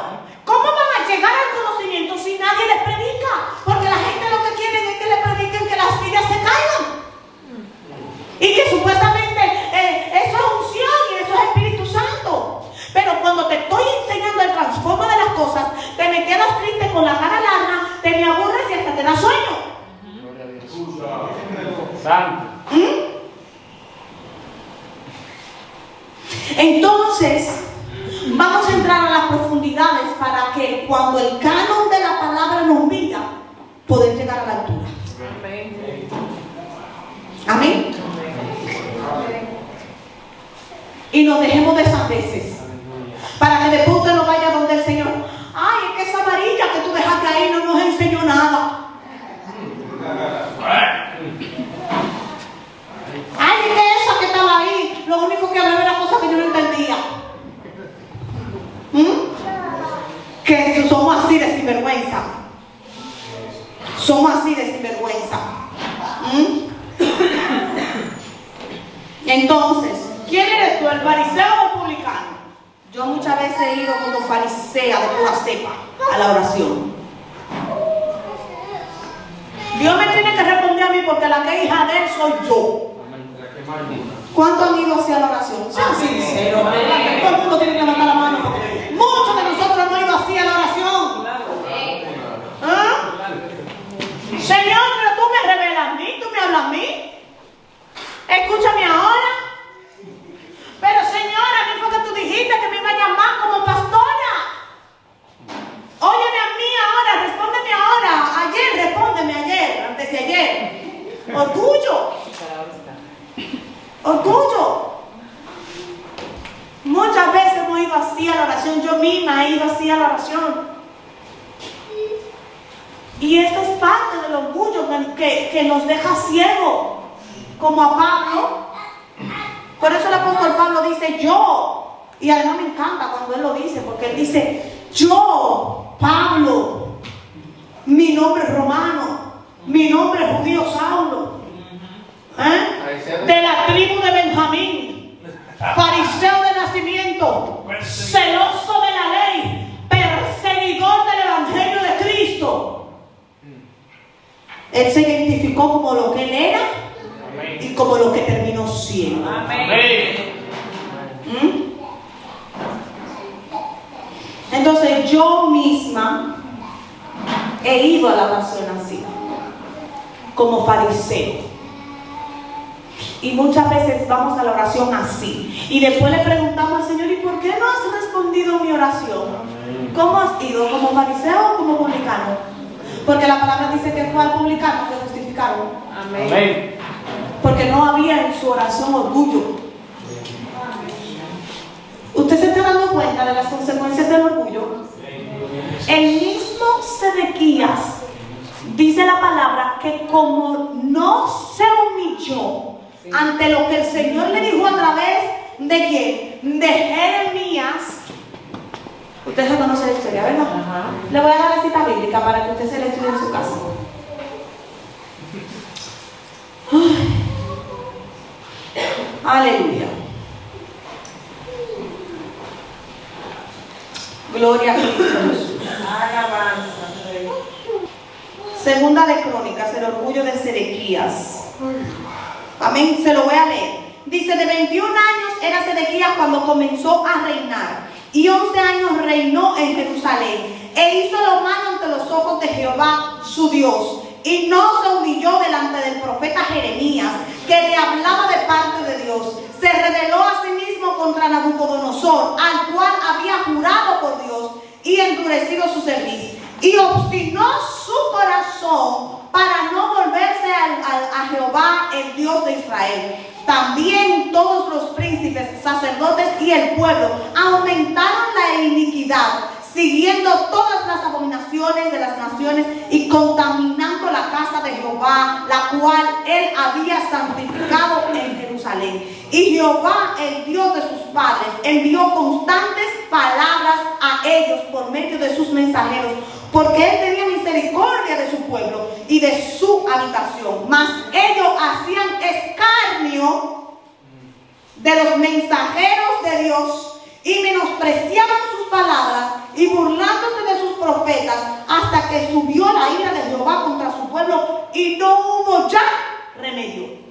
¿Cómo van a llegar al conocimiento si nadie les predica? Porque la gente lo que quiere es que le prediquen que las sillas se caigan. Y que supuestamente eso es unción y eso es Espíritu Santo. Pero cuando te estoy enseñando el trasfondo de las cosas, te me quedas triste con la cara larga, te me aburres y hasta te da sueño. Gloria a Dios. Santo. Entonces, vamos a entrar a las profundidades para que cuando el canon de la palabra nos mira, poder llegar a la altura. Amén. Y nos dejemos de sandeces. Para que después usted no vaya donde el Señor. Ay, es que esa varilla que tú dejaste ahí no nos enseñó nada. Ay, es que esa que estaba ahí, lo único que había era cosas que yo no entendía. Que somos así de sinvergüenza. Somos así de sinvergüenza. Entonces, ¿quién eres tú, el fariseo o el publicano? Yo muchas veces he ido como farisea de pura cepa a la oración. Dios me tiene que responder a mí porque la que es hija de él soy yo. ¿Cuántos han ido hacia la oración? Sean sinceros. Todo el mundo tiene que levantar la mano. Muchos de nosotros hemos ido hacia la oración. ¿Ah? Señor, pero tú me revelas a mí, tú me hablas a mí. Escúchame ahora. Pero Señor, a mí fue que tú dijiste que me iba a llamar como pastora. Óyeme a mí ahora, respóndeme ahora. Ayer, respóndeme ayer, antes de ayer. Orgullo. Orgullo. Muchas veces hemos ido así a la oración. Yo misma he ido así a la oración. Y esto es parte del orgullo que nos deja ciegos. Como a Pablo. Por eso el apóstol Pablo dice yo. Y además me encanta cuando él lo dice. Porque él dice yo, Pablo. Mi nombre es romano. Mi nombre es judío Saulo. De la tribu de Benjamín, fariseo de nacimiento, celoso de la ley, perseguidor del evangelio de Cristo. Él se identificó como lo que él era y como lo que terminó siendo. Entonces yo misma he ido a la oración así, como fariseo. Y muchas veces vamos a la oración así. Y después le preguntamos al Señor, ¿y por qué no has respondido mi oración? ¿Cómo has ido? ¿Como fariseo o como publicano? Porque la palabra dice que fue al publicano que justificaron. Amén. Porque no había en su oración orgullo. ¿Usted se está dando cuenta de las consecuencias del orgullo? El mismo Sedequías dice la palabra que como no se humilló ante lo que el Señor le dijo a través de quién, de Jeremías. Usted se conoce la historia, ¿verdad? Le voy a dar la cita bíblica para que usted se la estudie en su casa. Aleluya. Gloria a Cristo Jesús. Alabanza. Segunda de Crónicas, el orgullo de Sedequías. Amén, se lo voy a leer. Dice, de 21 años era Sedequías cuando comenzó a reinar, y 11 años reinó en Jerusalén, e hizo lo malo ante los ojos de Jehová su Dios, y no se humilló delante del profeta Jeremías, que le hablaba de parte de Dios. Se rebeló a sí mismo contra Nabucodonosor, al cual había jurado por Dios y endurecido su cerviz, y obstinó su corazón para no volverse a Jehová, el Dios de Israel. También todos los príncipes, sacerdotes y el pueblo aumentaron la iniquidad, siguiendo todas las abominaciones de las naciones y contaminando la casa de Jehová, la cual él había santificado en Jerusalén. Y Jehová, el Dios de sus padres, envió constantes palabras a ellos por medio de sus mensajeros, porque él tenía misericordia de su pueblo y de su habitación. Mas ellos hacían escarnio de los mensajeros de Dios y menospreciaban sus palabras y burlándose de sus profetas, hasta que subió la ira de Jehová contra su pueblo y no hubo ya remedio.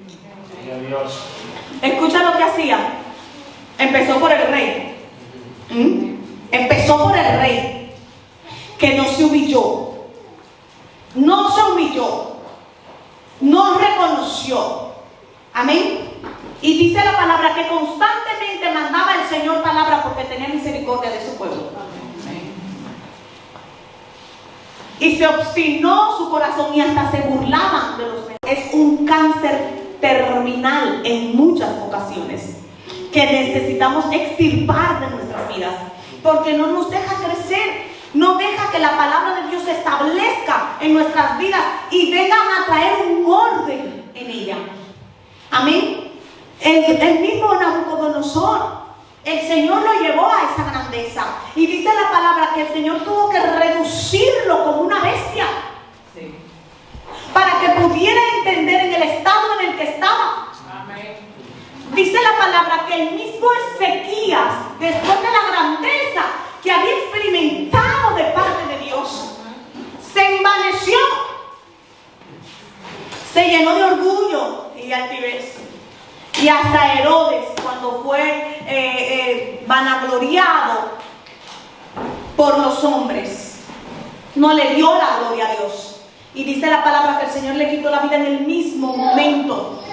Escucha lo que hacía. Empezó por el rey. Empezó por el rey, que no se humilló. No se humilló. No reconoció. Amén. Y dice la palabra que constantemente mandaba el Señor palabra porque tenía misericordia de su pueblo. Y se obstinó su corazón y hasta se burlaban de los demás. Es un cáncer terminal en muchas ocasiones que necesitamos extirpar de nuestras vidas, porque no nos deja crecer, no deja que la palabra de Dios se establezca en nuestras vidas y vengan a traer un orden en ella. Amén. El mismo Nabucodonosor, el Señor lo llevó a esa grandeza, y dice la palabra que el Señor tuvo que reducirlo como una bestia, sí, para que pudiera entender en el estado en el que estaba. Amén. Dice la palabra que el mismo Ezequías, después de la grandeza que había experimentado de parte de Dios, se envaneció, se llenó de orgullo y altivez. Y hasta Herodes, cuando fue vanagloriado por los hombres, no le dio la gloria a Dios. Y dice la palabra que el Señor le quitó la vida en el mismo momento.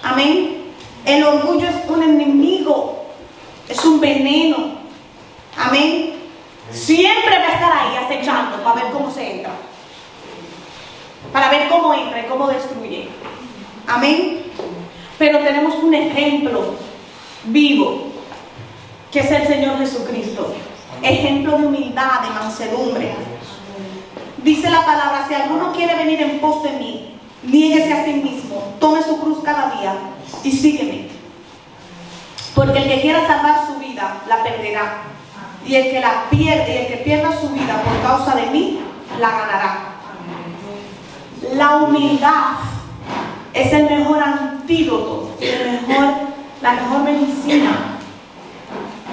Amén. El orgullo es un enemigo, es un veneno. Amén. Siempre va a estar ahí acechando para ver cómo se entra, para ver cómo entra y cómo destruye. Amén. Pero tenemos un ejemplo vivo, que es el Señor Jesucristo. Ejemplo de humildad, de mansedumbre. Dice la palabra: si alguno quiere venir en pos de mí, niéguese a sí mismo, tome su cruz cada día y sígueme. Porque el que quiera salvar su vida, la perderá. Y el que la pierde, y el que pierda su vida por causa de mí, la ganará. La humildad es el mejor antídoto, la mejor medicina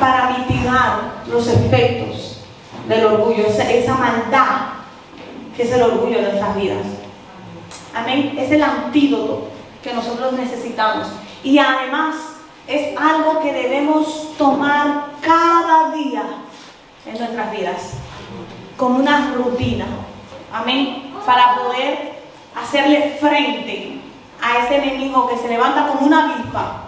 para mitigar los efectos del orgullo, esa maldad que es el orgullo de nuestras vidas. Amén. Es el antídoto que nosotros necesitamos. Y además es algo que debemos tomar cada día en nuestras vidas, como una rutina. Amén. Para poder hacerle frente a ese enemigo que se levanta como una avispa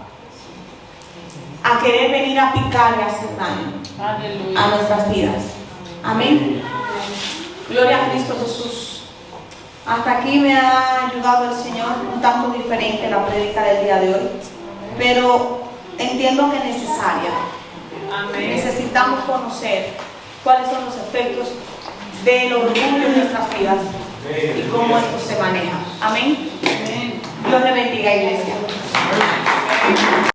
a querer venir a picar y hacer daño a nuestras vidas. Amén. Gloria a Cristo Jesús. Hasta aquí me ha ayudado el Señor, un tanto diferente la prédica del día de hoy, pero entiendo que es necesaria. Amén. Necesitamos conocer cuáles son los efectos del orgullo en nuestras vidas y cómo esto se maneja. Amén. Dios le bendiga, iglesia.